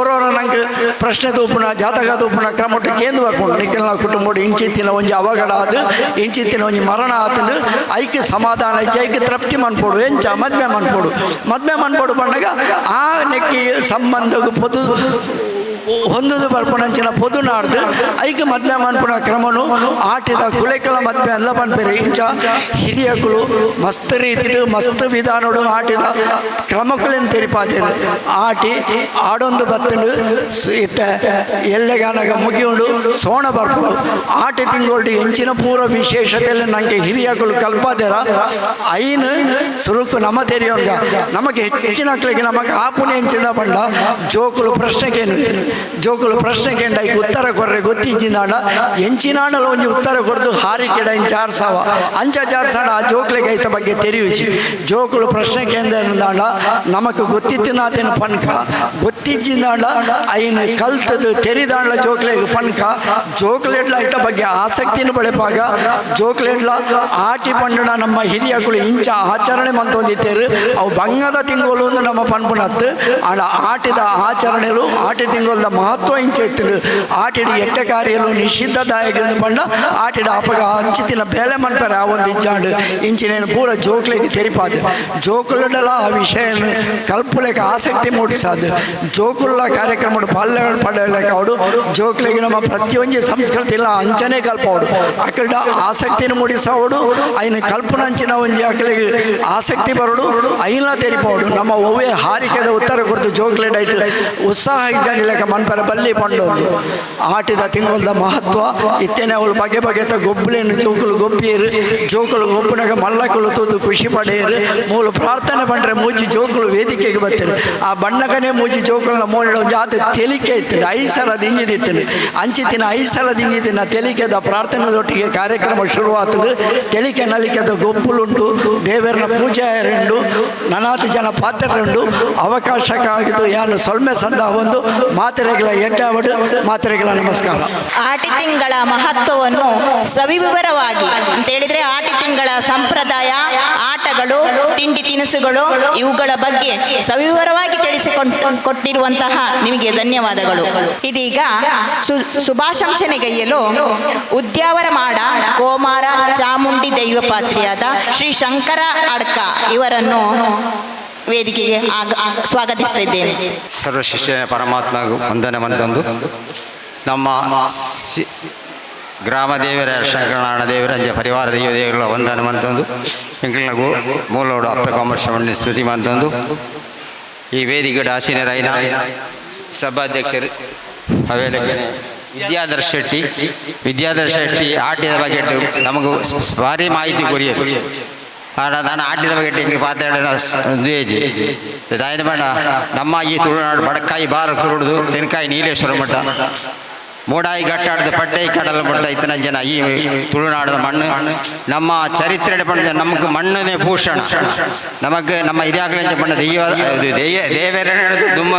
ಒರೊರ ನಂಗೆ ಪ್ರಶ್ನೆ ತೂಪುನ ಜಾತಕ ತೂಪುನ ಕ್ರಮಟ್ಟು ಕೇಂದ್ರ ಬರ್ಕೊಂಡು ನಿಖಿಲ್ನ ಕುಟುಂಬ ಇಂಚಿತ್ತಿನ ಒಂಜಿ ಅವಘಡ ಆದು ಇಂಚಿತ್ತಿನ ಒಂಜಿ ಮರಣ ಆತಂದು ಐಕ್ಯ ಸಮಾಧಾನ ಇಚ್ಚಿ ಐಕ್ಯ ತೃಪ್ತಿ ಮನ್ಪೋಡು ಎಂಚ ಮದ್ವೆ ಮನ್ಪೋಡು ಬಂದಾಗ ಆ ನೆಕ್ಕಿ ಸಂಬಂಧಕ್ಕೆ ಪೊದು ಹೊಂದುದು ಬರ್ಪಣಂಚಿನ ಪೊದು ನಾಡ್ದು ಐಕ್ಯ ಮದ್ವೆ ಮನ್ಪುನ ಕ್ರಮನು ಆಟಿದ ಕುಳೆಕಲ ಮದ್ವೆ ಎಲ್ಲ ಪನ್ಪೇರಿ ಇಂಚ ಹಿರಿಯಕುಲು ಮಸ್ತ್ ರೀತಿಡು ಮಸ್ತ್ ವಿಧಾನಡು ಆಟಿದ ಕ್ರಮಕ್ಕಳನ್ನು ತೆರಿಪಾದೇರು ಆಟಿ ಆಡೊಂದು ಬತ್ತಂಡು ಇತ್ತ ಎಲ್ಲೆಗಾನಾಗ ಮುಗಿಯುಂಡು ಸೋಣ ಬರ್ಪುಡು ಆಟಿ ತಿಂಗಳು ಎಂಚಿನ ಪೂರ ವಿಶೇಷತೆಯಲ್ಲಿ ನನಗೆ ಹಿರಿಯಕುಲು ಕಲ್ಪಾದೇರ ಐನು ಸುರುಕು ನಮ್ಮ ತೆರೆಯೋಂಗ ನಮಗೆ ಹೆಚ್ಚಿನ ಮಕ್ಕಳಿಗೆ ನಮಗೆ ಆಪುನೆ ಹೆಂಚಿದ ಬಂಡ ಜೋಕುಲು ಪ್ರಶ್ನೆಗೆ ಐಕ್ ಉತ್ತರ ಕೊರ್ರೆ ಗೊತ್ತಿಂಚಿನಾಡ ಎಂಚಿನಾಡಲು ಒಂಜಿ ಉತ್ತರ ಕೊಡ್ದು ಹಾರಿಕೆಡ ಜಾರ್ಸಾವ ಅಂಚ ಜಾರ್ಸಾಡ ಆ ಜೋಕ್ಲೆಗೆ ಐತ ಬಗ್ಗೆ ತೆರಿಯುಚಿ ಜೋಕುಲು ಪ್ರಶ್ನೆ ಕೇಂದ್ರ ನಮಕ್ ಗೊತ್ತಿತ್ತಿನಾತೇನು ಪನ್ಕ ಗೊತ್ತಿಜ್ಜಿಂದಾಂಡ ಐನು ಕಲ್ತದು ತೆರಿದಾಂಡ್ಲ ಜೋಕ್ಲೆಗೆ ಪನ್ಕ ಜೋಕ್ಲೆಟ್ಲ ಐತ ಬಗ್ಗೆ ಆಸಕ್ತಿನ ಬೆಳೆಪಾಗ ಜೋಕ್ಲೆಟ್ಲ ಆಟಿ ಪಂಡಣ ನಮ್ಮ ಹಿರಿಯಕುಲು ಇಂಚ ಆಚರಣೆ ಮಂತೊಂದಿತ್ತೇರು ಅವು ಬಂಗದ ತಿಂಗಳು ನಮ್ಮ ಪನ್ಪುನತ್ತು ಆಡ ಆಟಿದ ಆಚರಣೆಲು ಆಟಿ ತಿಂಗಳ ಮಹತ್ವ ಇಂಚ ಇತ್ತು ಆಟಿಡ ಎಟ್ಟ ಕಾರ್ಯಲು ನಿಷಿದ್ಧದಾಯಕ ಪಂಡ ಆಟಿಡ ಅಪಗ ಅಂಚಿತಿನ ಬೇಲೆ ಮನ್ಪರೆ ಆ ಒಂದು ಇಜ್ಜಾಂಡು ಇಂಚಿನೇನು ಪೂರ ಜೋಕ್ಲೆಗೆ ತೆರಿಪಾದು ಜೋಕುಲಡಲ ಆ ವಿಷಯ ಕಲ್ಪುಲೆಗೆ ಆಸಕ್ತಿ ಮೂಡಿಸಾದು ಜೋಕುಲ ಕಾರ್ಯಕ್ರಮ ಪಾಲ್ಯಗಳು ಪಡೆಯಲೇಕ ಅವಡು ಜೋಕ್ಲೆಗೆ ನಮ್ಮ ಪ್ರತಿಯೊಂದು ಸಂಸ್ಕೃತಿ ಇಲ್ಲ ಅಂಚನೆ ಕಲ್ಪವಡು ಅಕಲ್ಡ ಆಸಕ್ತಿನ ಮೂಡಿಸವಡು ಐನ ಕಲ್ಪನಂಚಿನ ಒಂಜಿ ಅಕಲಿಗೆ ಆಸಕ್ತಿ ಬರೋಡು ಐನ ತೆರಿಪವಡು ನಮ್ಮ ಒವ್ವೆ ಹಾರಿಕೆದ ಉತ್ತರ ಕೊಡ್ತು ಜೋಕ್ಲೆಟ್ ಐಟ್ ಉತ್ಸಾಹ ಇದ್ದಂಗಿಲ್ಲಕ ಮನ್ಪರೆ ಬಲ್ಲಿ ಪಂಡೊಂದು ಆಟಿದ ತಿಂಗಳದ ಮಹತ್ವ ಇತ್ತೇನೆ ಅವಳು ಬಗೆ ಬಗೆತ ಗೊಬ್ಬಲೇನು ಜೋಕುಲು ಗೊಬ್ಬಿಯರು ಜೋಕುಲು ಗೊಬ್ಬನಾಗ ಮಲ್ಲಕುಲು ತೂತು ಖುಷಿ ಪಡೆಯರು ಮೂಲ ಪ್ರಾರ್ಥನೆ ಪಂಡ್ರೆ ಮೂಜಿ ಜೋಕುಲು ವೇದಿಕೆಗೆ ಬರ್ತಾರೆ ಆ ಬಣ್ಣಗನೆ ಮೂಜಿ ಜೋಕುಲನ್ನ ಮೋಡಿಡ ಜಾತ ತೆಲಿಕೆ ಇತ್ತು ಐಸಲದ ಇಂಜಿದಿತ್ತು ಅಂಚಿತ್ತಿನ ಐಸಲದ ಇಂಜಿದಿನ ತೆಲಿಕೆದ ಪ್ರಾರ್ಥನೆದೊಟ್ಟಿಗೆ ಕಾರ್ಯಕ್ರಮ ಶುರುವಾತದು ತೆಲಿಕೆ ನಲಿಕೆದ ಗೊಬ್ಬುಲುಂಟು ದೇವರನ ಪೂಜೆ ಎರಡು ನನಾತು ಜನ ಪಾತ್ರರುಂಡು ಅವಕಾಶಕ್ಕಾಗಿದ್ದು ಯಾನು ಸೊಲ್ಮೆ ಸಂದ ಒಂದು ಮಾತೆರೆಗಳ ಎಡ್ಡಾವಡು ಮಾತೆರೆಗಳ ನಮಸ್ಕಾರ. ಆಟಿ ತಿಂಗಳ ಮಹತ್ವವನ್ನು ಸವಿವರವಾಗಿ ಅಂತ ಹೇಳಿದ್ರೆ ಆಟಿ ತಿಂಗಳ ಸಂಪ್ರದಾಯ, ಆಟಗಳು, ತಿಂಡಿ ತಿನಿಸುಗಳು ಇವುಗಳ ಬಗ್ಗೆ ಸವಿವರವಾಗಿ ತಿಳಿಸಿಕೊಟ್ಟಿರುವಂತಹ ನಿಮಗೆ ಧನ್ಯವಾದಗಳು. ಇದೀಗ ಶುಭಾಶಂಸನೆಗೈಯಲು ಉದ್ಯಾವರ ಮಾಡ ಕೋಮಾರ ಚಾಮುಂಡಿ ದೈವಪಾತ್ರಿಯಾದ ಶ್ರೀ ಶಂಕರ ಅಡ್ಕ ಇವರನ್ನು ವೇದಿಕೆಗೆ ಸ್ವಾಗತಿಸ್ತಾ ಇದ್ದೇನೆ. ಸರ್ವಶಿಷ್ಯ ಪರಮಾತ್ಮಗೂ ವಂದನೆ ಮಂತಂದು ನಮ್ಮ ಗ್ರಾಮ ದೇವರ ಶಂಕರನಾರಾಯಣ ದೇವರ ಅಂಜ ಪರಿವಾರ ದೇವರುಗಳ ವಂದನೆ ಮಂತಂದು ಎಂಕಲ್ನಗೂ ಮೂಲೋಡು ಅಪ್ಪ ಕಾಮರ್ಷ ಮಂಡಳಿ ಸ್ತುತಿ ಮಂತಂದು ಈ ವೇದಿಕೆ ಆಸೀನರೈನ ಸಭಾಧ್ಯಕ್ಷರು ಅವೇಲೆಗೆ ವಿದ್ಯಾಧರ್ ಶೆಟ್ಟಿ ಆಟಿದ ಬಗ್ಗೆ ನಮಗೂ ಭಾರಿ ಮಾಹಿತಿ ಕೊರಿಯರು ನಾನು ಆಟಿದ ಬಗ್ಗೆ ಹಿಂಗೆ ಪಾತ್ರೇಜಿ ದಾಯನ ಬೇಡ ನಮ್ಮ ಈ ತುಳುನಾಡು ಬಡಕಾಯಿ ಬಾರ ಕುರುಡುದು ತೆನಕಾಯಿ ನೀಲೇಶ್ವರ ಮಠ ಮೂಡಾಯಿ ಗಟ್ಟಾಡದ ಪಡ್ಡೈ ಕಡಲ ಮಟ್ಟ ಇತನ ಜನ ಈ ತುಳುನಾಡದ ಮಣ್ಣು ನಮ್ಮ ಚರಿತ್ರೆ ಪಂಡ ನಮಗೆ ಮಣ್ಣನೇ ಭೂಷಣ ನಮಗೆ ನಮ್ಮ ಹಿರಿಯಾಗಲಿಂದ ಪಂಡ ದೇವರ ದುಮ್ಮ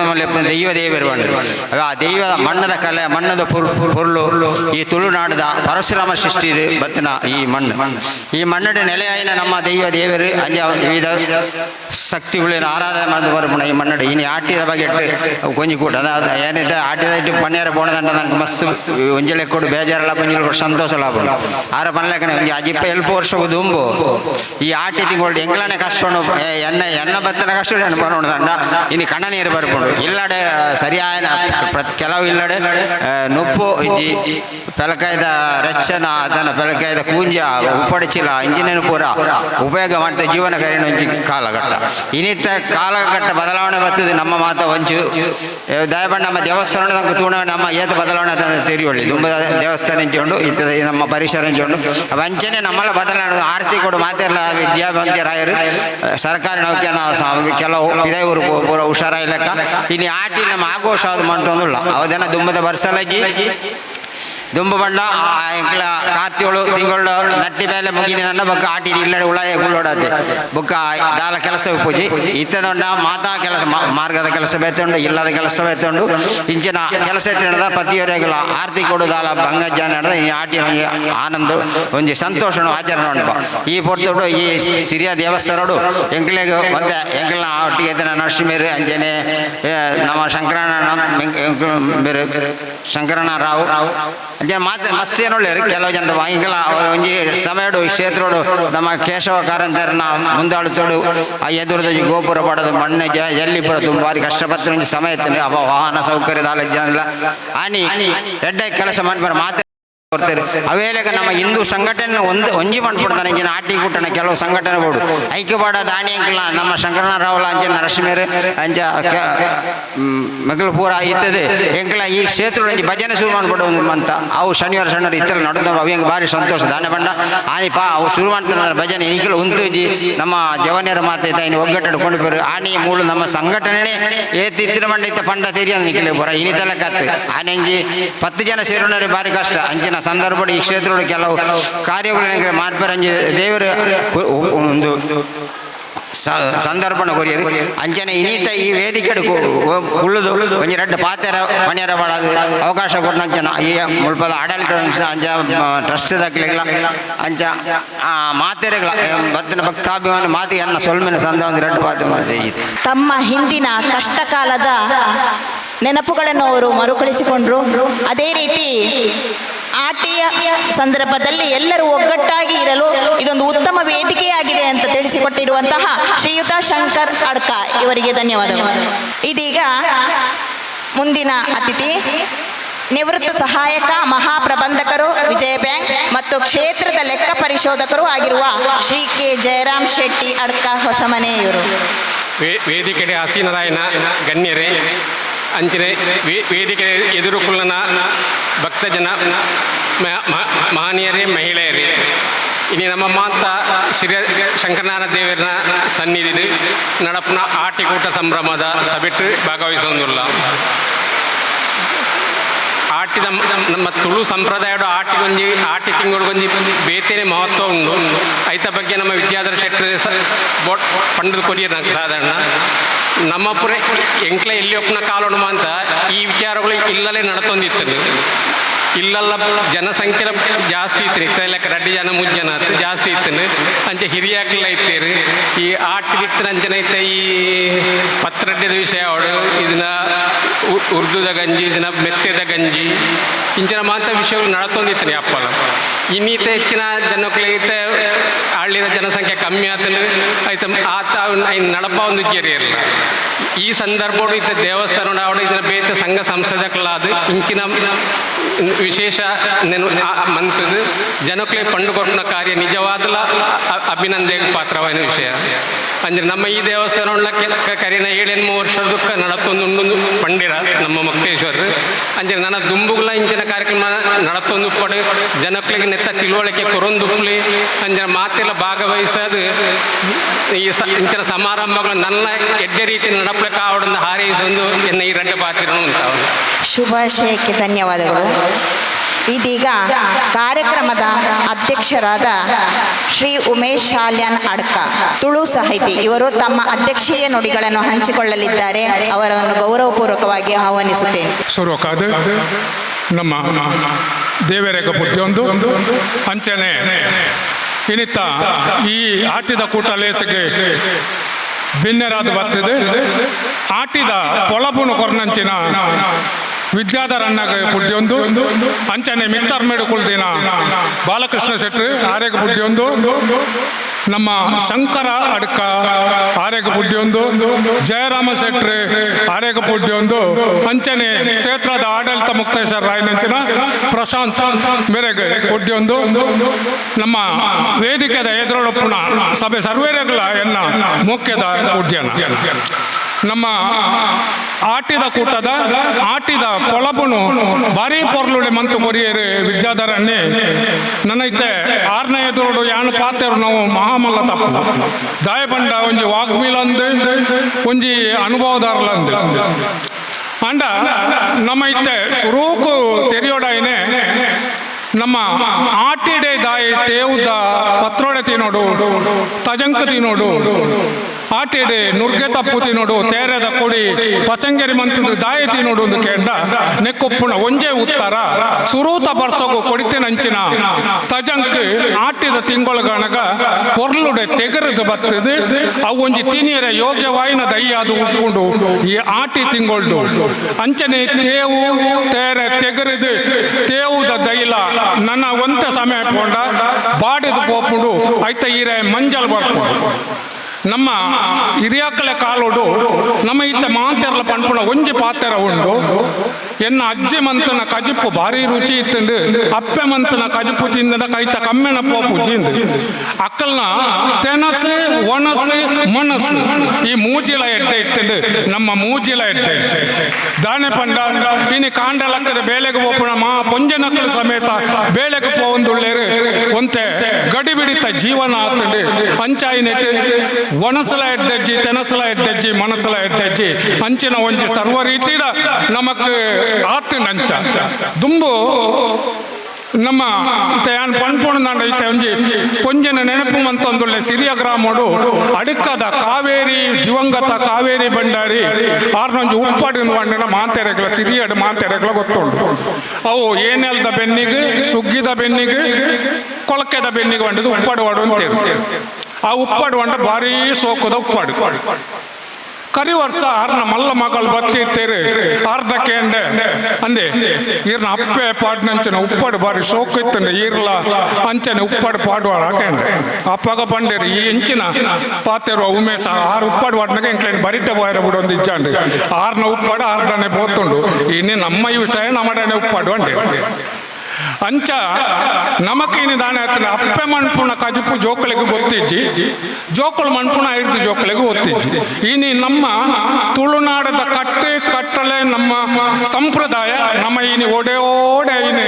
ದೈವ ದೇವರು ಬಂದರು ಆ ದೈವದ ಮಣ್ಣದ ಕಲೆ ಮಣ್ಣದ ಪೊರ್ಲು ಈ ತುಳುನಾಡದ ಪರಶುರಾಮ ಸೃಷ್ಟಿ ಬತ್ತಿನ ಈ ಮಣ್ಣಡ ನೆಲೆಯಾಯಿನ ನಮ್ಮ ದೈವ ದೇವರು ಅಂಜ ವಿವಿಧ ಶಕ್ತಿಗಳೇನು ಆರಾಧನೆ ಮಾಡಿದು ಬರ್ಪಣ ಈ ಮಣ್ಣಡು ಇನ್ನು ಆಟಿದ ಬಗ್ಗೆ ಕೊಂಜಿ ಕೂಡ ಏನಿದೆ ಆಟಿದ ಇಟ್ಟು ಪನ್ನೇರ ಬೋಣದಂಡ ನಂಗೆ ಮಸ್ತ್ ಒಂಜಲೆ ಕೊಡು ಬೇಜಾರೆಲ್ಲ ಬಂಜಿಲ್ ಕೊಡು ಸಂತೋಷ ಲಾಭ ಆರ ಪನ್ಲೆಕ್ಕನೆ ಒಂಜಿ ಅಜಿಪ್ಪ ಎಲ್ಪ ವರ್ಷಕ್ಕೂ ದುಂಬು ಈ ಆಟಿ ತಿಂಗಳು ಎಂಗ್ಲನೆ ಕಷ್ಟೊಂಡು ಎನ್ನ ಬತ್ತನ ಕಷ್ಟ ಬರೋಣ ದಂಡ ಇನ್ನು ಕಣ್ಣ ನೀರು ಬರ್ಕೊಂಡು ಇಲ್ಲಡೆ ಸರಿಯಾದ ಕೆಲವು ಇಲ್ಲಡೆ ನುಪ್ಪು ಇಜ್ಜಿ ಪೆಲಕಾಯ್ದ ರಚನ ಅದನ್ನ ಪೆಲಕಾಯ್ದ ಕೂಂಜ ಉಪ್ಪಡಿಚಿಲ್ಲ ಇಂಜಿನೇನು ಪೂರ ಉಪಯೋಗ ಮಾಡ್ತಾ ಜೀವನ ಕರೆಯನ್ನು ಒಂಜಿ ಕಾಲಘಟ್ಟ ಇನ್ನಿತ್ತ ಕಾಲಘಟ್ಟ ಬದಲಾವಣೆ ಬರ್ತದೆ ನಮ್ಮ ಮಾತ ಒಂಚು ದಯಬಣ್ಣ ನಮ್ಮ ದೇವಸ್ಥಾನ ನಂಗೆ ತೂಣ ನಮ್ಮ ಏತ ಬದಲಾವಣೆ ತೆರಿಯೊಳ್ಳಿ ತುಂಬ ದೇವಸ್ಥಾನ ಇಂಚೊಂಡು ಇತ್ತ ನಮ್ಮ ಪರಿಸರ ಇಂಚೊಂಡು ವಂಚನೆ ನಮ್ಮಲ್ಲ ಬದಲಾವಣೆ ಆರ್ತಿ ಕೊಡು ಮಾತಿರಲ್ಲ ವಿದ್ಯಾವಂತರಾಯರು ಸರ್ಕಾರಿ ನೌಕರನ ಕೆಲವು ಇವರು ಪೂರ ಹುಷಾರಾಯ್ಲಕ್ಕ ಇನ್ನು ಆಟಿ ನಮ್ಮ ಆಘೋಷ ಅದು ಮಾಡ್ತಂದಿಲ್ಲ ಅವದೇನ ದುಂಬದ ಬರ್ಸಲಾಗಿ ದುಂಬು ಬಂಡ ಎಂಕ್ಲ ಕಾರ್ತಿಗಳು ತಿಂಗಳು ನಟ್ಟಿ ಮೇಲೆ ಮುಗಿನ ಬೊಕ್ಕ ಆಟಿ ಇಲ್ಲಡೆ ಉಳಾಯ ಗುಳ್ಳೋಡದೆ ಬೊಕ್ಕ ದಾಲ ಕೆಲಸ ಪೂಜಿ ಇತ್ತದೊಂಡ ಮಾತಾ ಕೆಲಸ ಮಾರ್ಗದ ಕೆಲಸ ಬೇತುಂಡು ಇಲ್ಲದ ಕೆಲಸ ಬೇತುಂಡು ಇಂಚಿನ ಕೆಲಸ ಎತ್ತಿನದ ಪ್ರತಿಯೊರೆಗಳ ಆರ್ತಿ ಕೊಡುದಾಲ ಬಂಗಜ್ಜ ನಡೆದ ಈ ಆಟಿ ಆನಂದ ಒಂಜಿ ಸಂತೋಷನು ಆಚರಣೆ ಉಂಟು ಈ ಪೊರ್ತುಡು ಈ ಸಿರಿಯ ದೇವಸ್ಥಾನಡು ಎಂಕ್ಲೆಗೆ ಮತ್ತೆ ಎಂಕ್ಲ ಒಟ್ಟಿಗೆ ನರಸಿಂಹರು ಅಂಜನೆ ನಮ್ಮ ಶಂಕರಣ್ಣ ರಾವ್ ಅಂಜನೆ ಮಾತು ಮಸ್ತ್ ಏನೊಳ್ಳೆರು ಕೆಲವು ಜನ ಇಂಕಲ ಒಂಜಿ ಸಮಯಡು ಕ್ಷೇತ್ರಡು ನಮ್ಮ ಕೇಶವ ಕಾರಂತರನ್ನ ಮುಂದಾಳುತ್ತೋಡು ಆ ಎದುರದ ಗೋಪುರ ಪಡೋದು ಮಣ್ಣು ಎಲ್ಲಿಪುರ ತುಂಬಾರಿ ಕಷ್ಟಪಟ್ಟು ಒಂಜಿ ಸಮಯ ಅವ ವಾಹನ ಸೌಕರ್ಯದ ಆಲೋಚನೆ ಆನಿ ಎಡ್ಡೆ ಕೆಲಸ ಮಾಡ್ಬಾರ ಮಾತು ಅವೇಲೆಗ ನಮ್ಮ ಹಿಂದೂ ಸಂಘಟನೆ ಒಂಜಿ ಮಾಡ್ಬಿಡ್ತಾನೆ ಇಂಜಿನ ಆಟಿ ಕೂಟನ ಕೆಲವು ಸಂಘಟನೆ ಬೋಡು ಐಕ್ಯಪಾಡ ದಾಣಿ ಅಂಕಲ ನಮ್ಮ ಶಂಕರಣ್ಣರಾವುಲ ಅಂಜ ನರಸಿಂಹರು ಅಂಜ ಮಗಳು ಪೂರ ಇರ್ತದೆ ಎಂಕಲ ಈ ಕ್ಷೇತ್ರ ಭಜನೆ ಶುರು ಮಾಡ್ಬಿಡು ಅಂತ ಅವು ಶನಿವಾರ ಶನಿವಾರ ಇತ್ತಲ್ಲ ನಡೆದವು ಅವಂಗೆ ಭಾರಿ ಸಂತೋಷ ದಾನೆ ಬಂಡ ಆನಿ ಪಾ ಅವು ಶುರು ಮಾಡ್ತಾರೆ ಭಜನೆ ಈಗಲೂ ಉಂತುಜಿ ನಮ್ಮ ಜವನಿಯರ ಮಾತೈತ ಇನ್ನು ಒಗ್ಗಟ್ಟು ಕೊಂಡು ಆನಿ ಮೂಳು ನಮ್ಮ ಸಂಘಟನೆ ಏತಿತ್ತಿನ ಮಂಡ ಇತ್ತ ಪಂಡ ತೆರಿಯ ನಿಖಿಲೆ ಬರ ಇನಿತಲ ಕತ್ತು ಆನೆಂಜಿ 10 ಜನ ಸೇರೋಣ ಭಾರಿ ಕಷ್ಟ ಅಂಚಿನ ಸಂದರ್ಭ ಈ ಕ್ಷೇತ್ರ ಕೆಲವು ಕಾರ್ಯಗಳು ಮಾಡ್ಬರಂಜಿ ದೇವರ ಒಂದು ಸಂದರ್ಭನ ಕೊರಿಯರು ಅಂಚನೆ ಇನ್ನಿತ ಈ ವೇದಿಕೆ ಉಳ್ಳುದು ಒಂಜಿ ರೆಡ್ಡು ಪಾತೆರ ಮನೆಯರ ಬಾಳದು ಅವಕಾಶ ಕೊಟ್ಟಂಚನ ಈ ಮುಲ್ಪದ ಆಡಳಿತ ಅಂಚ ಟ್ರಸ್ಟ್ ದಾಖಲೆಗಳ ಅಂಚ ಮಾತೆರೆಗಳ ಬತ್ತಿನ ಭಕ್ತಾಭಿಮಾನ ಮಾತಿ ಅನ್ನ ಸೊಲ್ಮಿನ ಸಂದ ಒಂದು ರೆಡ್ಡು ಪಾತೆ ಮಾತೆ ತಮ್ಮ ಹಿಂದಿನ ಕಷ್ಟಕಾಲದ ನೆನಪುಗಳನ್ನು ಅವರು ಮರುಕಳಿಸಿಕೊಂಡ್ರು. ಅದೇ ರೀತಿ ಆಟಿಯ ಸಂದರ್ಭದಲ್ಲಿ ಎಲ್ಲರೂ ಒಗ್ಗಟ್ಟಾಗಿ ಇರಲು ಇದೊಂದು ಉತ್ತಮ ವೇದಿಕೆಯಾಗಿದೆ ಅಂತ ತಿಳಿಸಿಕೊಟ್ಟಿರುವಂತಹ ಶ್ರೀಯುತ ಶಂಕರ್ ಅಡ್ಕ ಇವರಿಗೆ ಧನ್ಯವಾದಗಳು. ಇದೀಗ ಮುಂದಿನ ಅತಿಥಿ ನಿವೃತ್ತ ಸಹಾಯಕ ಮಹಾಪ್ರಬಂಧಕರು ವಿಜಯ ಬ್ಯಾಂಕ್ ಮತ್ತು ಕ್ಷೇತ್ರದ ಲೆಕ್ಕ ಪರಿಶೋಧಕರು ಆಗಿರುವ ಶ್ರೀ ಕೆ ಜಯರಾಮ್ ಶೆಟ್ಟಿ ಅಡ್ಕ ಹೊಸಮನೆ ಇವರು. ವೇದಿಕೆಡೆ ಆಸೀನರಾಯನ ಗಣ್ಯರೇ, ಅಂಚನೆ ವೇದಿಕೆ ಎದುರುಕುಳ್ಳನ ಭಕ್ತಜನ ಮಹನೀಯರೇ, ಮಹಿಳೆಯರೇ, ಇನ್ನು ನಮ್ಮ ಮಾತ ಶ್ರೀ ಶಂಕರನಾರಾಯಣ ದೇವರ ಸನ್ನಿಧಿ ನಡಪನ ಆಟಿಕೂಟ ಸಂಭ್ರಮದ ಸಭೆಟ್ಟು ಭಾಗವಹಿಸೋದಿಲ್ಲ. ಆಟಿದ ನಮ್ಮ ತುಳು ಸಂಪ್ರದಾಯದ ಆಟಿ ತಿಂಗಳಿಗೊಂಜಿ ಬೇತೇನೆ ಮಹತ್ವ ಉಂಡು. ಐತ ಬಗ್ಗೆ ನಮ್ಮ ವಿದ್ಯಾಧರ ಶೆಟ್ಟಿ ಬೋಟ್ ಪಂಡದ ಕೊರಿಯರ್ ಸಾಧಾರಣ ನಮ್ಮ ಪುರ ಎಂಕ್ಲ ಎಲ್ಲಿ ಒಪ್ಪನ ಕಾಲೋಣ ಅಂತ ಈ ವಿಚಾರಗಳು ಇಲ್ಲಲೇ ನಡತೊಂದಿತ್ತು. ಇಲ್ಲೆಲ್ಲ ಜನಸಂಖ್ಯೆ ಜಾಸ್ತಿ ಇತ್ತು, ಲೆಕ್ಕ 2 ಜನ 3 ಜನ ಜಾಸ್ತಿ ಇತ್ತು. ಅಂಚೆ ಹಿರಿಯಾಕ್ಲೆಲ್ಲ ಇತ್ತೇರು ಈ ಆಟಿಲಿತ್ತು ಅಂಚನೆ ಐತೆ ಈ ಪತ್ರಡ್ಡದ ವಿಷಯ ಅವಳು ಇದನ್ನ ಉರ್ದುದ ಗಂಜಿ, ಇದನ್ನ ಮೆತ್ತೆದ ಗಂಜಿ ಇಂಚಿನ ಮಾತ್ರ ವಿಷಯಗಳು ನಡತೊಂದಿತ್ತು. ಅಪ್ಪಲ ಇನ್ನೀತ ಹೆಚ್ಚಿನ ಜನಕ್ಕೆ ಹಳ್ಳಿದ ಜನಸಂಖ್ಯೆ ಕಮ್ಮಿ ಆತನು ಆಯ್ತು ಆತ ನಡಪ ಒಂದು ಗೆರೆ ಇರಲ್ಲ. ಈ ಸಂದರ್ಭಗಳು ಇತ್ತ ದೇವಸ್ಥಾನ ಅವಳು ಇದನ್ನ ಬೇತ ಸಂಘ ಸಂಸದಕ್ಲಾದ ಇಂಚಿನ ವಿಶೇಷ ಮಂತದ್ದು ಜನಕ್ಕೆ ಪಂಡುಕೊಟ್ಟಿನ ಕಾರ್ಯ ನಿಜವಾದ ಅಭಿನಂದನೆಗೆ ಪಾತ್ರವಾದ ವಿಷಯ. ಅಂದರೆ ನಮ್ಮ ಈ ದೇವಸ್ಥಾನ ಕರಿನ 7-8 ವರ್ಷದಕ್ಕ ನಡತೊಂದು ಪಂಡಿರ ನಮ್ಮ ಮುಕ್ತೇಶ್ವರರು ಅಂದರೆ ನನ್ನ ದುಂಬುಗಳ ಇಂಚಿನ ಕಾರ್ಯಕ್ರಮ ನಡತೊಂದು ಪಡು ಜನಕ್ಕೆ ನೆತ್ತ ತಿಳುವಳಿಕೆ ಕೊರೊಂದುಪ್ಪಲಿ ಅಂದರೆ ಮಾತೆಲ್ಲ ಭಾಗವಹಿಸೋದು ಈ ಇಂಚಿನ ಸಮಾರಂಭಗಳು ನನ್ನ ಎಡ್ಡೆ ರೀತಿ ನಡಪಲಿಕ್ಕೆ ಅವಡನ್ನು ಹಾರೈಸೊಂದು ಎನ್ನ ಈ ರೆಡ್ಡ ಪಾತ್ರ ಉಂಟಾವು. ಶುಭಾಶಯಕ್ಕೆ ಧನ್ಯವಾದಗಳು. ಇದೀಗ ಕಾರ್ಯಕ್ರಮದ ಅಧ್ಯಕ್ಷರಾದ ಶ್ರೀ ಉಮೇಶ್ ಶಾಲ್ಯಾನ್ ಅಡ್ಕ ತುಳು ಸಾಹಿತಿ ಇವರು ತಮ್ಮ ಅಧ್ಯಕ್ಷೀಯ ನುಡಿಗಳನ್ನು ಹಂಚಿಕೊಳ್ಳಲಿದ್ದಾರೆ. ಅವರನ್ನು ಗೌರವಪೂರ್ವಕವಾಗಿ ಆಹ್ವಾನಿಸುತ್ತೇನೆ. ಶುರುವಾದ ನಮ್ಮ ದೇವರೇಗ ಬುದ್ಧಿಯೊಂದು ಅಂಚನೆ ಇನಿತ ಈ ಆಟಿದ ಕೂಟ ಲೇಸಿಗೆ ಭಿನ್ನರಾದ ಬರ್ತದೆ. ಆಟಿದ ಪೊಳಬುನು ಕೊರ್ನಂಚಿನ ವಿದ್ಯಾಧರಣ್ಣಗೆ ಬುಡ್ಡಿಯೊಂದು ಅಂಚನೆ ಮಿತ್ತರ್ಮೇಡು ಕುಳ್ದಿನ ಬಾಲಕೃಷ್ಣ ಶೆಟ್ಟಿ ಆರೆಗೆ ಬುಡ್ಡಿಯೊಂದು, ನಮ್ಮ ಶಂಕರ ಅಡ್ಕ ಆರೆಗೆ ಬುಡ್ಡಿಯೊಂದು, ಜಯರಾಮ ಶೆಟ್ಟಿ ಆರೆಗೆ ಬುಡ್ಡಿಯೊಂದು, ಅಂಚನೆ ಕ್ಷೇತ್ರದ ಆಡಳಿತ ಮುಕ್ತೇಶ್ವರ ರಾಯನಂಚಿನ ಪ್ರಶಾಂತ್ ಮೇರೆಗೆ ಬುಡ್ಡಿಯೊಂದು, ನಮ್ಮ ವೇದಿಕೆದ ಎದುರೊಳಪ್ಪುನ ಸಭೆ ಸರ್ವೇರೆಗಳ ಎನ್ನ ಮುಖ್ಯದ ಬುಡ್ಡಿಯನ ನಮ್ಮ ಆಟಿದ ಕೂಟದ ಆಟಿದ ಕೊಳಬುನು ಭಾರಿ ಪೊರ್ಲುಡೆ ಮಂತು ಕೊರಿಯರು ವಿದ್ಯಾಧರಣ್ಣೆ ನನೈತೆ 6ನೇ ಎದುರು ಯಾನು ಪಾತೆರು ನಾವು ಮಹಾಮಲ್ಲ ತಪ್ಪು ದಾಯಪಂಡ ಒಂಜಿ ವಾಗ್ಮೀಲಂದು ಒಂಜಿ ಅನುಭವದಾರ್ಲಂದು ಅಂಡ ನಮ್ಮ ಇತ್ತೆ ಸುರೂಕು ತೆರಿಯೋಡಾಯಿನೆ ನಮ್ಮ ಆಟಿಡೆ ದಾಯಿ ತೇವುದ ಪತ್ರೋಡೆ ತಿನ್ನೋಡು ತಜಂಕ ತಿನ್ನೋಡು ಆಟಿಡೆ ನುರ್ಗೆ ತಪ್ಪು ತಿನ್ನೋಡು ತೇರೆದ ಕೊಡಿ ಪಚಂಗೆರಿ ಮಂತದ ದಾಯಿ ತಿನ್ನೋಡು ಒಂದು ಕೇಂದ್ರ ನೆಕ್ಕೊಪ್ಪುಣ ಒಂಜೆ ಉತ್ತರ ಸುರೂತ ಬರ್ಸೋಗು ಕೊಡಿತಿನಂಚಿನ ತಜಂಕ್ ಆಟಿದ ತಿಂಗೊಳಗಣಗ ಪೊರ್ಲುಡೆ ತೆಗರದು ಬರ್ತದೆ ಅವು ಒಂಜಿ ತಿನಿಯರ ಯೋಗ್ಯವಾಯಿನ ದಯ್ಯಾದು ಉಪ್ಪುಂಡು ಈ ಆಟಿ ತಿಂಗೊಳ್ದು ಅಂಚನೆ ತೇವು ತೇರೆ ತೆಗರದು ತೇವುದ ದೈಲ ನನ್ನ ಒಂತ ಸಮಯ ಪೋಂಡ ಬಾಡಿದು ಪೋಪುಂಡು ಐತ ಈರೆ ಮಂಜಲ್ ಬರ್ಪುಂಡು ನಮ್ಮ ಹಿರಿಯಾಕಲೆ ಕಾಲೋಡು ನಮ್ಮ ಇತ್ತ ಮಾತೆರ್ಲ ಪಂಪುಣ ಒಂಜಿ ಪಾತೆರ ಉಂಡು ಎನ್ನ ಅಜ್ಜಿ ಮಂತನ ಕಜಿಪು ಭಾರಿ ರುಚಿ ಇತ್ತಂಡು ಅಪ್ಪೆ ಮಂತನ ಕಜಿಪು ತಿಂದ ಕೈತ ಕಮ್ಮೆನ ಪೋಪು ಜೀಂದು ಅಕ್ಕಲ್ನ ತೆನಸು ಒಣಸು ಮನಸ್ಸು ಈ ಮೂಜಿಲ ಎಡ್ಡೆ ಇತ್ತಂಡು ನಮ್ಮ ಮೂಜಿಲ ಎಡ್ಡೆ ದಾನೆ ಪಂಡ ಇನಿ ಕಾಂಡಲಕ್ಕದ ಬೇಲೆಗೆ ಪೋಪುಣ ಮಾ ಪೊಂಜನಕ್ಕಲ ಸಮೇತ ಬೇಲೆಗೆ ಪೋವಂದುಳ್ಳೇರು ಒಂತೆ ಗಡಿಬಿಡಿತ ಜೀವನ ಆತಂಡು ಅಂಚಾಯಿನೆಟ್ಟು ಒಣಸಲ ಎಡ್ಡೆಜ್ಜಿ ತೆನಸಲ ಎಡ್ಡೆಜ್ಜಿ ಮನಸಲ ಎಡ್ಡೆಜ್ಜಿ ಅಂಚಿನ ಒಂಜಿ ಸರ್ವ ರೀತಿದ ನಮಕ್ ಆತು ನಂಚ ದುಂಬು ನಮ್ಮ ಇತ ಯಾನ್ ಪಣ್ಪುಣದಂಡ ಇತ ಒಂಜಿ ಕೊಂಜನ ನೆನಪು ಮಂತೊಂದುಳ್ಳೆ ಸಿರಿಯ ಗ್ರಾಮೋಡು ಅಡುಕದ ಕಾವೇರಿ ದಿವಂಗತ ಕಾವೇರಿ ಭಂಡಾರಿ ಆರ್ನೊಂಜಿ ಉಪ್ಪಡಿನ ಬಂಡಿನ ಮಾತೆರೆಗಳ ಸಿರಿಯಡ್ ಮಾತೆರೆಗಳ ಗೊತ್ತುಂಡು ಅವು ಏನೆಲ್ದ ಬೆನ್ನಿಗೆ ಸುಗ್ಗಿದ ಬೆನ್ನಿಗೆ ಕೊಳಕೆದ ಬೆನ್ನಿಗೆ ಬಂಡಿದ್ದು ಉಪ್ಪಡು ವಾಡು ಅಂತೇರು ಆ ಉಪ್ಪಾಡು ಅಂಡ ಭಾರಿ ಸೋಕುದ ಉಪ್ಪಾಡು ಕರಿ ವರ್ಷ ಆರ್ನ ಮಲ್ಲ ಮಗಳು ಬತ್ತಿತ್ತೇರು ಆರ್ಧಕ್ಕೆ ಅಂದೆ ಈರ್ನ ಅಪ್ಪೆ ಪಾಡ್ನಂಚನ ಉಪ್ಪಾಡು ಭಾರಿ ಸೋಕು ಇತ್ತಂಡೆ ಈರ್ಲ ಅಂಚನೆ ಉಪ್ಪಾಡು ಪಾಡುವಾಡ ಹಾಕಂಡೆ ಅಪ್ಪಗ ಬಂಡೇರು ಈ ಎಂಚಿನ ಪಾತೆರುವ ಉಮೇಶ ಆರು ಉಪ್ಪಾಡು ವಾಡ್ನಾಗ ಎಂಕ್ಲೇನು ಬರಿಟ ಬಾಯರ ಬಿಡು ಒಂದು ಇಜ್ಜಾಂಡು ಆರ್ನ ಉಪ್ಪಾಡು ಆರ್ಡನೆ ಪೋತುಂಡು ಇನ್ನು ನಮ್ಮ ಈ ವಿಷಯ ನಮ್ಮಡನೆ ಉಪ್ಪಾಡು ಅಂಡೆ ಅಂಚ ನಮಕೇನು ದಾನೆ ಆತನ ಅಪ್ಪೆ ಮಣ್ಪುಣ ಕಜಿಪು ಜೋಕಳಿಗೆ ಗೊತ್ತಿಜ್ಜಿ ಜೋಕಳು ಮಣ್ಪುಣ ಹಿಡಿದು ಜೋಕಳಿಗೆ ಒತ್ತಿಜ್ಜಿ ಇನಿ ನಮ್ಮ ತುಳುನಾಡದ ಕಟ್ಟಳೆ ನಮ್ಮ ಸಂಪ್ರದಾಯ ನಮ್ಮ ಇನಿ ಒಡೆ ಇನಿ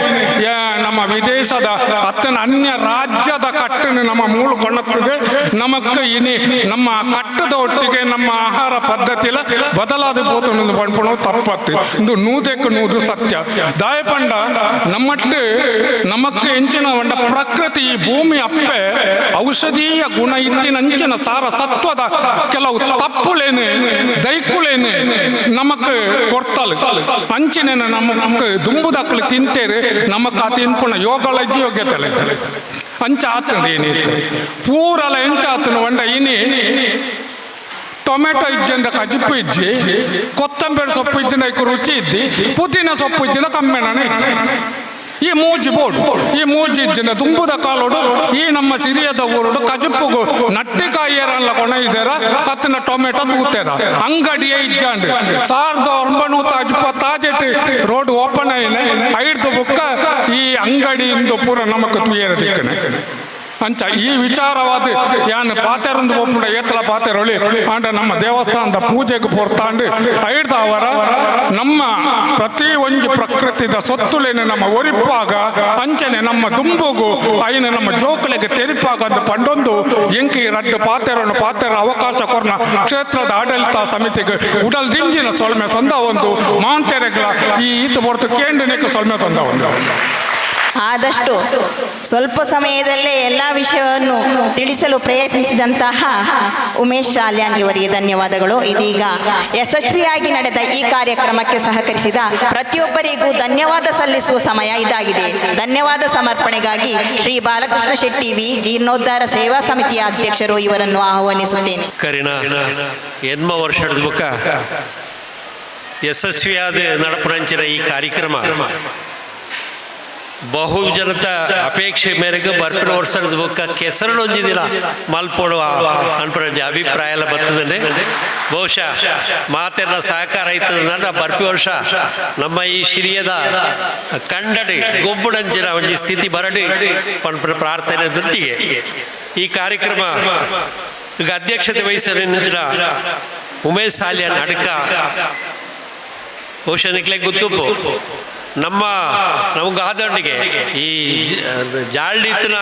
ನಮ್ಮ ವಿದೇಶದ ಅತ್ತನ ಅನ್ಯ ರಾಜ್ಯದ ಕಟ್ಟನ್ನು ನಮ್ಮ ಮೂಲ ಕೊಣತ್ತದೆ ನಮಕ್ಕೆ ಇನಿ ನಮ್ಮ ಕಟ್ಟದ ಒಟ್ಟಿಗೆ ನಮ್ಮ ಆಹಾರ ಪದ್ಧತಿಲ ಬದಲಾದ ಪೋತು ಪಣ್ಪುಣ ತಪ್ಪತ್ತು ಇದು ನೂದಕ್ಕೆ ನೂದು ಸತ್ಯ ದಾಯಪಂಡ ನಮ್ಮಟ್ಟು ನಮಕ್ಕೆ ಎಂಚಿನ ಒಂಡ ಪ್ರಕೃತಿ ಭೂಮಿ ಅಪ್ಪೆ ಔಷಧೀಯ ಗುಣ ಇತ್ತಿನಂಚಿನ ಸಾರ ಸತ್ವದ ಕೆಲವು ತಪ್ಪುಲೇನೆ ದೈಕುಲೇನೆ ನಮಕ್ ಕೊಡ್ತಲ್ ಅಂಚಿನ ನಮಕ್ ದುಂಬುದಕ್ಕಲು ತಿಂತೇರೆ ನಮಕ್ ಆ ತಿನ್ಪುಣ ಯೋಗಲಜ್ಜಿ ಯೋಗ್ಯತೆ ಅಂಚ ಆತಂಡ ಏನಿತ್ತು ಪೂರಲ ಎಂಚ ಆತನ ಒಂಡ ಇನಿ ಟೊಮೆಟೊ ಇಜ್ಜಂಡ ಕಜಿಪ್ಪು ಇಜ್ಜಿ ಕೊತ್ತಂಬರಿ ಸೊಪ್ಪು ಇಜ್ಜಿನ ರುಚಿ ಇದ್ದಿ ಪುದೀನ ಸೊಪ್ಪು ಇಜ್ಜಿನ ಕಮ್ಮೆನ ಇಜ್ಜಿ ಈ ಮೂಜಿ ಬೋರ್ಡು ಈ ಮೂಜಿ ಇಜ್ಜಿನ ತುಂಬುದ ಕಾಲೋಡು ಈ ನಮ್ಮ ಸಿರಿಯದ ಊರುಡು ಕಜಿಪ್ಪುಗು ನಟ್ಟಿಕಾಯಿಯರಲ್ಲ ಕೊಣ ಇದ್ದಾರ ಹತ್ತಿನ ಟೊಮೆಟೊ ತೂತೇರ ಅಂಗಡಿಯೇ ಇಜ್ಜಾಂಡು 1920 ರೋಡ್ ಓಪನ್ ಆಯ್ನೆ 5 ಬುಕ್ಕ ಈ ಅಂಗಡಿಯಿಂದ ಪೂರ ನಮಕ್ ತುಯೇರ ದಿಕ್ಕನೆ ಅಂಚ ಈ ವಿಚಾರವಾದ ಯಾನ್ ಪಾತೆರಂದು ಒಪ್ಪುಂಡ ಏತಲ ಪಾತೆರೊಳಿ ಆಂಡ ನಮ್ಮ ದೇವಸ್ಥಾನದ ಪೂಜೆಗೆ ಪೊರ್ತಾಂಡು ಐಡ್ದ ಅವರ ನಮ್ಮ ಪ್ರತಿ ಒಂಜಿ ಪ್ರಕೃತಿದ ಸೊತ್ತುಲೇನೆ ನಮ್ಮ ಒರಿಪಾಗ ಅಂಚನೆ ನಮ್ಮ ದುಂಬುಗು ಐನ ನಮ್ಮ ಜೋಕುಲೆಗೆ ತೆರಿಪಾಗ ಅಂತ ಪಂಡೊಂದು ಎಂಕಿ ರಡ್ಡು ಪಾತೆರ ಅವಕಾಶ ಕೊರ್ನ ಕ್ಷೇತ್ರದ ಆಡಳಿತ ಸಮಿತಿಗೆ ಉಡಲ್ ದಿಂಜಿನ ಸೊಲ್ಮೆ ಸಂದ ಒಂದು ಮಾಂತೆರೆಗಳ ಈ ಈತ ಹೊರತು ಕೇಂದ್ರಕ್ಕೆ ಸೊಲ್ಮೆ ಸಂದ ಒಂದು ಆದಷ್ಟು ಸ್ವಲ್ಪ ಸಮಯದಲ್ಲೇ ಎಲ್ಲ ವಿಷಯವನ್ನು ತಿಳಿಸಲು ಪ್ರಯತ್ನಿಸಿದಂತಹ ಉಮೇಶ್ ಶಾಲ್ಯಾನ್ ಇವರಿಗೆ ಧನ್ಯವಾದಗಳು. ಇದೀಗ ಯಶಸ್ವಿಯಾಗಿ ನಡೆದ ಈ ಕಾರ್ಯಕ್ರಮಕ್ಕೆ ಸಹಕರಿಸಿದ ಪ್ರತಿಯೊಬ್ಬರಿಗೂ ಧನ್ಯವಾದ ಸಲ್ಲಿಸುವ ಸಮಯ ಇದಾಗಿದೆ. ಧನ್ಯವಾದ ಸಮರ್ಪಣೆಗಾಗಿ ಶ್ರೀ ಬಾಲಕೃಷ್ಣ ಶೆಟ್ಟಿ ವಿ ಜೀರ್ಣೋದ್ಧಾರ ಸೇವಾ ಸಮಿತಿಯ ಅಧ್ಯಕ್ಷರು ಇವರನ್ನು ಆಹ್ವಾನಿಸುತ್ತೇನೆ. ಕರಿನ ಎನ್ಮ ವರ್ಷದ ಬುಕ್ಕ ಯಶಸ್ವಿಯಾದ ನಡಪುರಂಚಿನ ಈ ಕಾರ್ಯಕ್ರಮ ಬಹುಜನತ ಅಪೇಕ್ಷೆ ಮೇರೆಗೆ ಬರ್ಪಿನ ವರ್ಷದ ಬುಕ್ಕ ಕೆಸರಳು ಹೊಂದಿದಿಲ್ಲ ಮಲ್ಪೊಡುವ ಅನ್ಪರಂಜಿ ಅಭಿಪ್ರಾಯ ಎಲ್ಲ ಬರ್ತದೆ. ಬಹುಶಃ ಮಾತೆಲ್ಲ ಸಹಕಾರ ಆಯ್ತದ ಬರ್ಪಿ ವರ್ಷ ನಮ್ಮ ಈ ಶಿರಿಯದ ಕಂಡಡಿ ಗೊಬ್ಬುಡಂಚಿನ ಒಂಜಿ ಸ್ಥಿತಿ ಬರಡಿ ಪಂಪರ ಪ್ರಾರ್ಥನೆ ದೃಷ್ಟಿಗೆ ಈ ಕಾರ್ಯಕ್ರಮ ಈಗ ಅಧ್ಯಕ್ಷತೆ ವಹಿಸಲು ನಿಂತಿನ ಉಮೇಶ್ ಶಾಲ್ಯಾನ್ ಅಡ್ಕ ಬಹುಶಃ ನಿಕ್ಲೆ ಗೊತ್ತುಪ್ಪು ನಮಗಾದೊಂದಿಗೆ ಈ ಜಾಳ್ಡಿತ್ತಿನ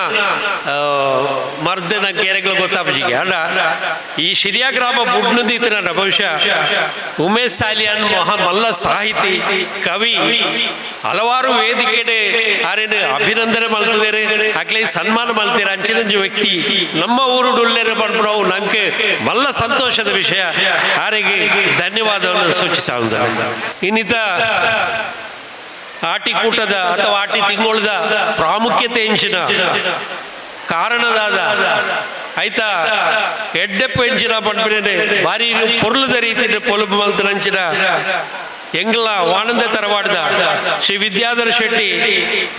ಮರ್ದನ ಕೇರೆಗಳು ಗೊತ್ತಾಪಜಿಗೆ ಅಲ್ಲ ಈ ಶಿರಿಯ ಗ್ರಾಮ ಬುಡ್ನದೀತಿನ ಬಹುಶಃ ಉಮೇಶ್ ಸಾಲಿಯನ್ ಮಲ್ಲ ಸಾಹಿತಿ ಕವಿ ಹಲವಾರು ವೇದಿಕೆಡೆ ಆರೇನು ಅಭಿನಂದನೆ ಮಲ್ತಿದ್ದಾರೆ ಅಕ್ಲೇ ಸನ್ಮಾನ ಮಲ್ತೀರ ಅಂಚಿನಂಜು ವ್ಯಕ್ತಿ ನಮ್ಮ ಊರು ಡುಲ್ಲೆರೆ ಪಡ್ಬಿಡವು ನಂಗೆ ಮಲ್ಲ ಸಂತೋಷದ ವಿಷಯ ಆರಿಗೆ ಧನ್ಯವಾದವನ್ನು ಸೂಚಿಸ ಇನ್ನಿತ ಆಟಿಕೂಟದ ಅಥವಾ ಆಟಿ ತಿಂಗೊಳದ ಪ್ರಾಮುಖ್ಯತೆ ಎಂಚಿನ ಕಾರಣದಾದ ಆಯ್ತಾ ಎಡ್ಡೆಪ್ಪ ಎಂಚಿನ ಪಡ್ಬಿಡನೆ ಭಾರಿ ಪೊರ್ಲದ ರೀತಿ ಪೊಲುಪು ಮಲ್ತನಂಚಿನ ಎಂಗ್ಲ ಆನಂದ ತರವಾಡ್ದ ಶ್ರೀ ವಿದ್ಯಾಧರ ಶೆಟ್ಟಿ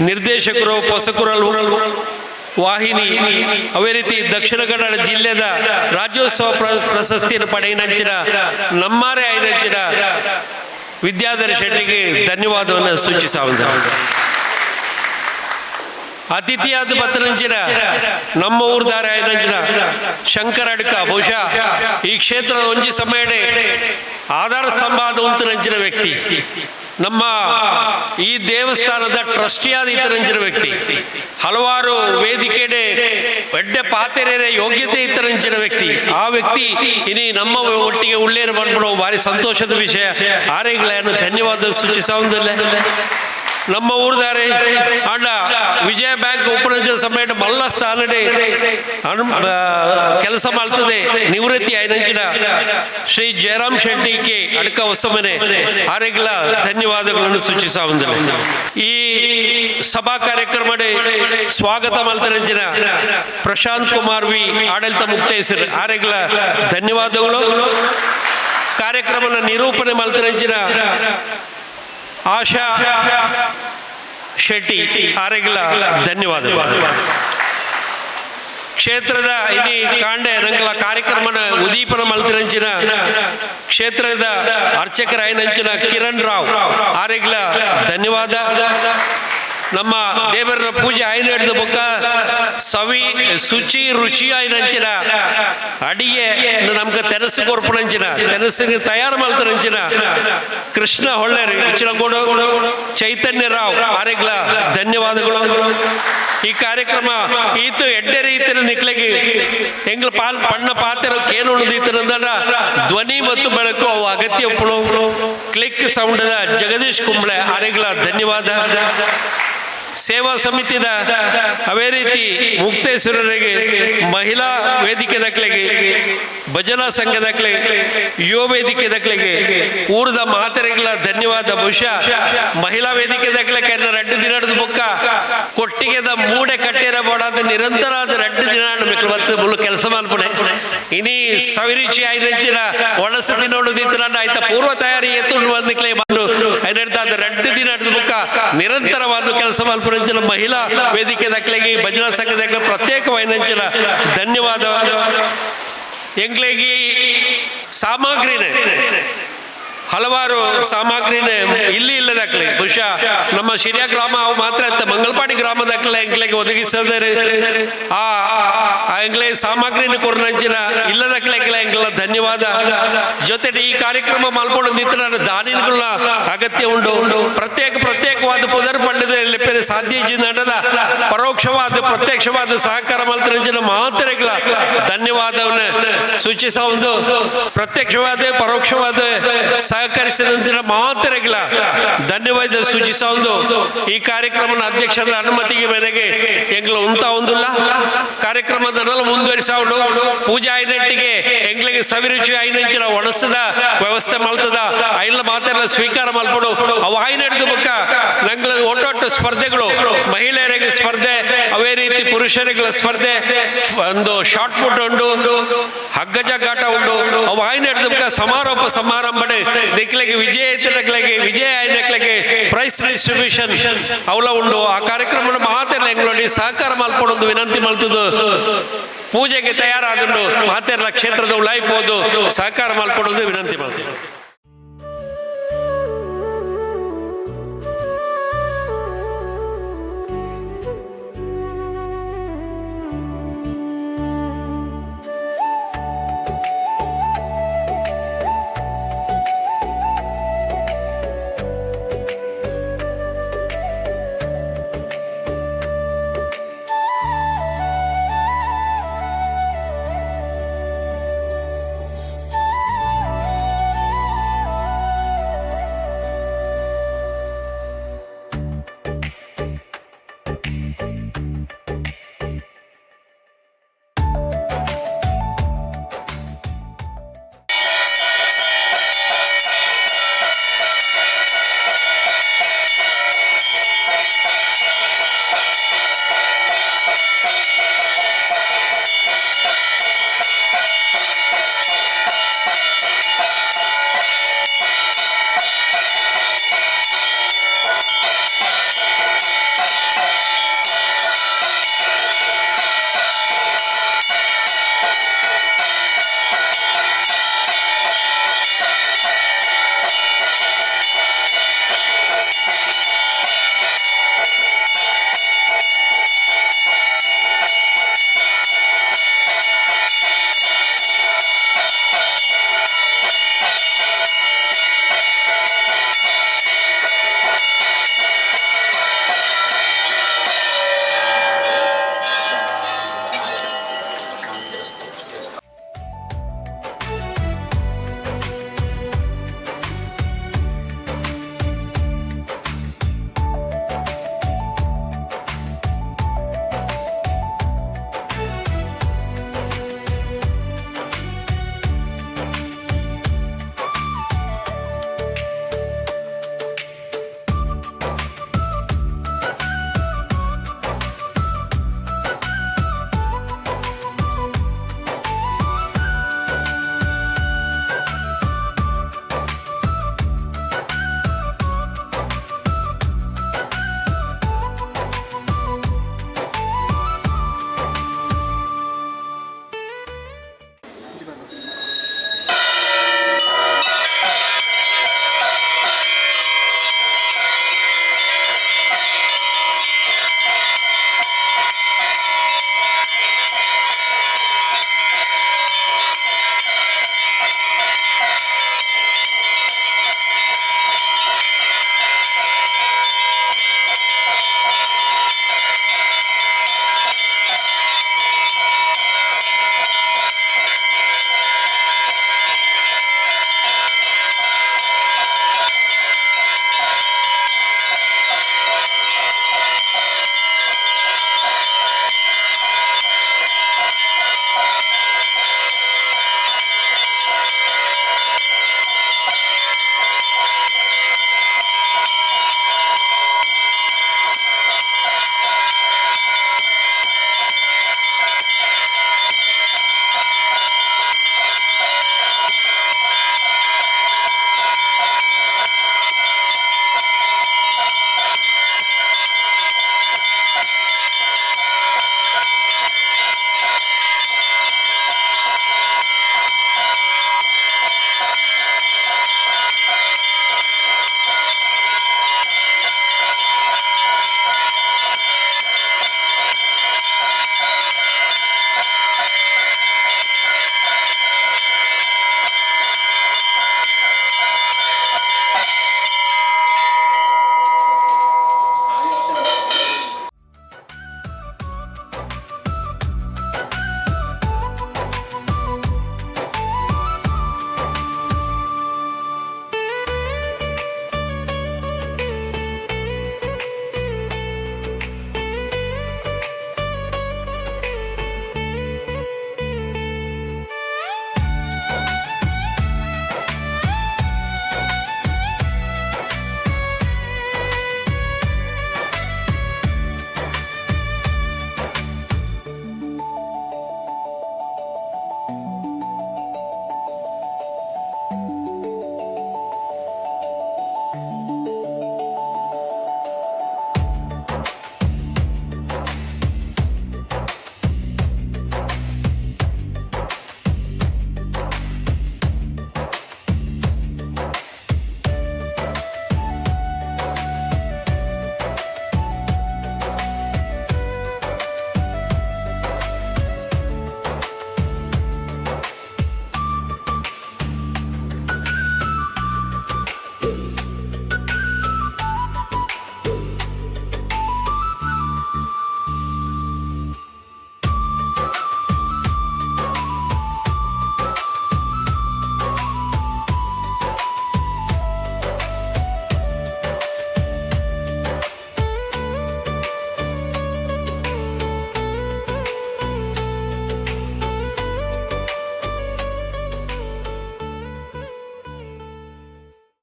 ನಿರ್ದೇಶಕರು ಪೊಸಕುರಲ್ ವಾಹಿನಿ ಅವೇ ರೀತಿ ದಕ್ಷಿಣ ಕನ್ನಡ ಜಿಲ್ಲೆದ ರಾಜ್ಯೋತ್ಸವ ಪ್ರಶಸ್ತಿಯನ್ನು ಪಡೆಯಿನಂಚಿನ ನಮ್ಮಾರೆ ಐನಂಚಿನ ವಿದ್ಯಾಧರ ಶೆಟ್ಟಿಗೆ ಧನ್ಯವಾದವನ್ನು ಸೂಚಿಸ ಅತಿಥಿಯಾದ ಪತ್ರನಂಚಿನ ನಮ್ಮ ಊರ್ದಾರ ಐನಂಚಿನ ಶಂಕರ ಅಡ್ಕ ಬಹುಶಃ ಈ ಕ್ಷೇತ್ರದ ಒಂಜಿ ಸಮಯಡೆ ಆಧಾರ ಸ್ತಂಭ ಆದ ಉಂತನಂಚಿನ ವ್ಯಕ್ತಿ ನಮ್ಮ ಈ ದೇವಸ್ಥಾನದ ಟ್ರಸ್ಟಿಯಾದ ಇತರಂಚಿನ ವ್ಯಕ್ತಿ ಹಲವಾರು ವೇದಿಕೆಡೆ ಒಡ್ಡೆ ಪಾತೆರೆ ಯೋಗ್ಯತೆ ಇತರಂಚಿನ ವ್ಯಕ್ತಿ ಆ ವ್ಯಕ್ತಿ ಇನಿ ನಮ್ಮ ಒಟ್ಟಿಗೆ ಉಳ್ಳೇರು ಬಂದ್ಬಿಡೋ ಭಾರಿ ಸಂತೋಷದ ವಿಷಯ ಆರೆಗಳನ್ನು ಧನ್ಯವಾದ ಸೂಚಿಸೋದಿಲ್ಲ ನಮ್ಮ ಊರ್ದಾರೆ ಅಂಡ ವಿಜಯ ಬ್ಯಾಂಕ್ ಉಪನಂಚಿನ ಸಮಯ ಮಲ್ಲ ಸ್ಥಾನಡೆ ಕೆಲಸ ಮಾಡ್ತದೆ ನಿವೃತ್ತಿ ಐನಂಚಿನ ಶ್ರೀ ಜಯರಾಮ್ ಶೆಟ್ಟಿಗೆ ಅಡ್ಕ ಹೊಸಮನೆ ಆರೆಗಳ ಧನ್ಯವಾದಗಳನ್ನು ಸೂಚಿಸ ಈ ಸಭಾ ಕಾರ್ಯಕ್ರಮ ಸ್ವಾಗತ ಮಲ್ತರಂಚಿನ ಪ್ರಶಾಂತ್ ಕುಮಾರ್ ವಿ ಆಡಳಿತ ಮುಕ್ತೇಶ್ವರ ಆರೆಗಳ ಧನ್ಯವಾದಗಳು ಕಾರ್ಯಕ್ರಮನ ನಿರೂಪಣೆ ಮಲ್ತರಂಚಿನ ಆಶಾ ಶೆಟ್ಟಿ ಆರೆಗಳ ಧನ್ಯವಾದಗಳು ಕ್ಷೇತ್ರದ ಇಲ್ಲಿ ಕಾಂಡೆ ರಂಗಲ ಕಾರ್ಯಕ್ರಮನ ಉದೀಪನ ಮಲ್ತಿನಂಚಿನ ಕ್ಷೇತ್ರದ ಅರ್ಚಕರ ಐನಂಚಿನ ಕಿರಣ್ ರಾವ್ ಆರೆಗಳ ಧನ್ಯವಾದ ನಮ್ಮ ದೇವರ ಪೂಜೆ ಆಯ್ನ ಹಿಡಿದ ಬೊಕ್ಕ ಸವಿ ಶುಚಿ ರುಚಿ ಆಯ್ನಂಚಿನ ಅಡಿಗೆ ನಮ್ಗೆ ತೆನಸು ಕೊರ್ಪುನಂಚಿನ ತೆನಸಿಗೆ ತಯಾರು ಮಲ್ತನಂಚಿನ ಕೃಷ್ಣ ಹೊಳ್ಳೆರು ಇಚ್ಚಿನಗೋಡು ಚೈತನ್ಯ ರಾವ್ ಆರೆಗ್ಲ ಧನ್ಯವಾದಗಳು ಈ ಕಾರ್ಯಕ್ರಮ ಈತು ಎಡ್ಡೆ ರೀತಿಯ ನಿಕ್ಲೆಗೆ ಎಂಗ್ಲ ಪಾಲ್ ಪಣ್ಣ ಪಾತೆರ ಕೇನು ಉಳಿದೀತನಂದ ಧ್ವನಿ ಮತ್ತು ಬೆಳಕು ಅವು ಅಗತ್ಯ ಕ್ಲಿಕ್ ಸೌಂಡದ ಜಗದೀಶ್ ಕುಂಬ್ಳೆ ಆರೆಗ್ಲ ಧನ್ಯವಾದ ಸೇವಾ ಸಮಿತಿದ ಅವೇ ರೀತಿ ಮುಕ್ತೇಶ್ವರರಿಗೆ ಮಹಿಳಾ ವೇದಿಕೆ ದಕ್ಲೆಗೆ ಭಜನಾ ಸಂಘ ದಕ್ಲೆಗೆ ಯುವ ವೇದಿಕೆ ದಕ್ಲೆಗೆ ಊರದ ಮಾತೆರೆಗಳ ಧನ್ಯವಾದ ಬಹುಶಃ ಮಹಿಳಾ ವೇದಿಕೆ ದಕ್ಲೆಗೆ ರಡ್ಡು ದಿನದ ಬುಕ್ಕ ಕೊಟ್ಟಿಗೆದ ಮೂಡೆ ಕಟ್ಟೆರ ಬೋಡಾದ ನಿರಂತರ ಅದು ರಡ್ಡು ದಿನ ಮುಳ್ಳು ಕೆಲಸ ಮಾಡ್ಪಣೆ ಇನಿ ಸವಿರುಚಿ ಐನಂಚಿನ ಒಣಸತಿ ನೋಡುದಿತ್ತು ನಾನು ಆಯ್ತಾ ಪೂರ್ವ ತಯಾರಿ ಎತ್ತು ಬಂದಿಕ್ಲೆ ಬಂದು ಐನಡ್ದ ರಡ್ಡು ದಿನ ಬುಕ್ಕ ನಿರಂತರವಾದ ಕೆಲಸ ಮಾಡ್ಪಣಂಚಿನ ಮಹಿಳಾ ವೇದಿಕೆ ದಕ್ಲೆಗೆ ಭಜನಾ ಸಂಘ ದಕ್ಲೆ ಪ್ರತ್ಯೇಕವಾದ ಧನ್ಯವಾದ ಎಂಗ್ಲೆಗೆ ಸಾಮಗ್ರಿನೇ ಹಲವಾರು ಸಾಮಗ್ರಿನೇ ಇಲ್ಲಿ ಇಲ್ಲದಾಗ್ಲಿ ಬಹುಶಃ ನಮ್ಮ ಶಿರಿಯ ಗ್ರಾಮ ಅವು ಮಾತ್ರ ಅಂತ ಮಂಗಲ್ಪಾಡಿ ಗ್ರಾಮದಾಗ್ಲೆ ಎಂಗ್ಲೆಗೆ ಒದಗಿಸದರೆ ಆ ಎಂಗ್ಲೆ ಸಾಮಗ್ರಿನ ಕೊರ್ನಂಚಿನ ಇಲ್ಲದಾಗ್ಲೆ ಎಂಗ್ಲ ಧನ್ಯವಾದ ಜೊತೆಗೆ ಈ ಕಾರ್ಯಕ್ರಮ ಮಲ್ಕೊಂಡಿದ್ದು ನಾನು ದಾನಿಗಳ ಅಗತ್ಯ ಉಂಟು ಪ್ರತ್ಯೇಕವಾದ ಪುದರ್ ಪಂಡಿತ ಸಾಧ್ಯ ನಡೆದ ಪರೋಕ್ಷವಾದ ಪ್ರತ್ಯಕ್ಷವಾದ ಸಹಕಾರ ಮಲ್ತರಂಚಿನ ಮಾತ್ರೆಗಳ ಧನ್ಯವಾದವನ್ನು ಸೂಚಿಸುವುದು ಪ್ರತ್ಯಕ್ಷವಾದ ಪರೋಕ್ಷವಾದ ಸಹಕರಿಸಿದ ಮಾತ್ರೆಗಳ ಧನ್ಯವಾದ ಸೂಚಿಸುವುದು ಈ ಕಾರ್ಯಕ್ರಮದ ಅಧ್ಯಕ್ಷರ ಅನುಮತಿಗೆ ಮೇರೆಗೆ ಎಂಗ್ಲ ಉಂಟ ಒಂದಿಲ್ಲ ಕಾರ್ಯಕ್ರಮದ ಮುಂದುವರಿಸೋದು ಪೂಜಾ ಐನೆಟ್ಟಿಗೆ ಎಂಗ್ಲಿಗೆ ಸವಿರುಚಿ ಐನಂಚಿನ ಒಣಸದ ವ್ಯವಸ್ಥೆ ಮಾಡ್ತದ ಐಲ್ಲ ಮಾತೆಲ್ಲ ಸ್ವೀಕಾರ ಮಾಡ್ಕೊಡು ಅವು ಐನಡಿದ ಬುಕ್ಕ ನಂಗ್ಲ ಒಟ್ಟೊಟ್ಟು ಸ್ಪರ್ಧೆಗಳು ಮಹಿಳೆಯರಿಗೆ ಸ್ಪರ್ಧೆ ಅವೇ ರೀತಿ ಪುರುಷರಿಗಳ ಸ್ಪರ್ಧೆ ಒಂದು ಶಾರ್ಟ್ ಪುಟ್ ಉಂಟು ಹಗ್ಗ ಜಗ್ಗಾಟ ಉಂಟು ಅವು ಐನಡಿದ ಬುಕ್ಕ ಸಮಾರೋಪ ಸಮಾರಂಭಡೆ ದಿಕ್ಲೆಗೆ ವಿಜಯ ಐನಕ್ಲೆಗೆ ಪ್ರೈಸ್ ಡಿಸ್ಟ್ರಿಬ್ಯೂಷನ್ ಅವಲ ಉಂಟು ಆ ಕಾರ್ಯಕ್ರಮ ಮಾತೆಲ್ಲ ಎಂಗ್ಲೋಡಿ ಸಹಕಾರ ಮಲ್ಪಡೊಂದು ವಿನಂತಿ ಮಲ್ತದ್ದು ಪೂಜೆಗೆ ತಯಾರಾದುಂಡು ಮಾತೆಲ್ಲ ಕ್ಷೇತ್ರದ ಉಳಾಯ್ಬೋದು ಸಹಕಾರ ಮಲ್ಪಡೊಂದು ವಿನಂತಿ ಮಾಡ್ತೀನಿ.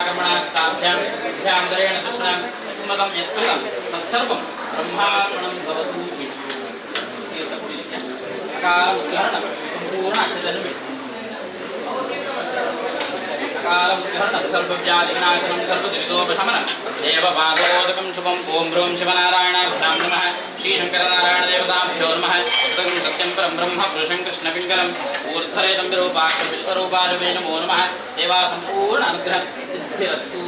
कर्मणास्ताभ्यां कृष्णं स्मृतं यत्कृतं तत्सर्वं ब्रह्मार्पणं भवतु अकालमुद्धरणं सम्पूर्ण अक्षजन्मे अकालमुद्धरणं सर्वव्याधिनाशनं सर्वदुरितोपशमनं देवपादोदकं शुभं ॐ ह्रूं शिवनारायणाभ्यां नमः श्रीशङ्करनारायणदेवताभ्यो नमः कृतं सत्यं परं ब्रह्म पुरुषं कृष्णपिङ्गलम् ऊर्ध्वरेतं विरूपाक्ष विश्वरूपाय नमो नमः सेवा सम्पूर्ण अनुग्रह सिद्धिरस्तु।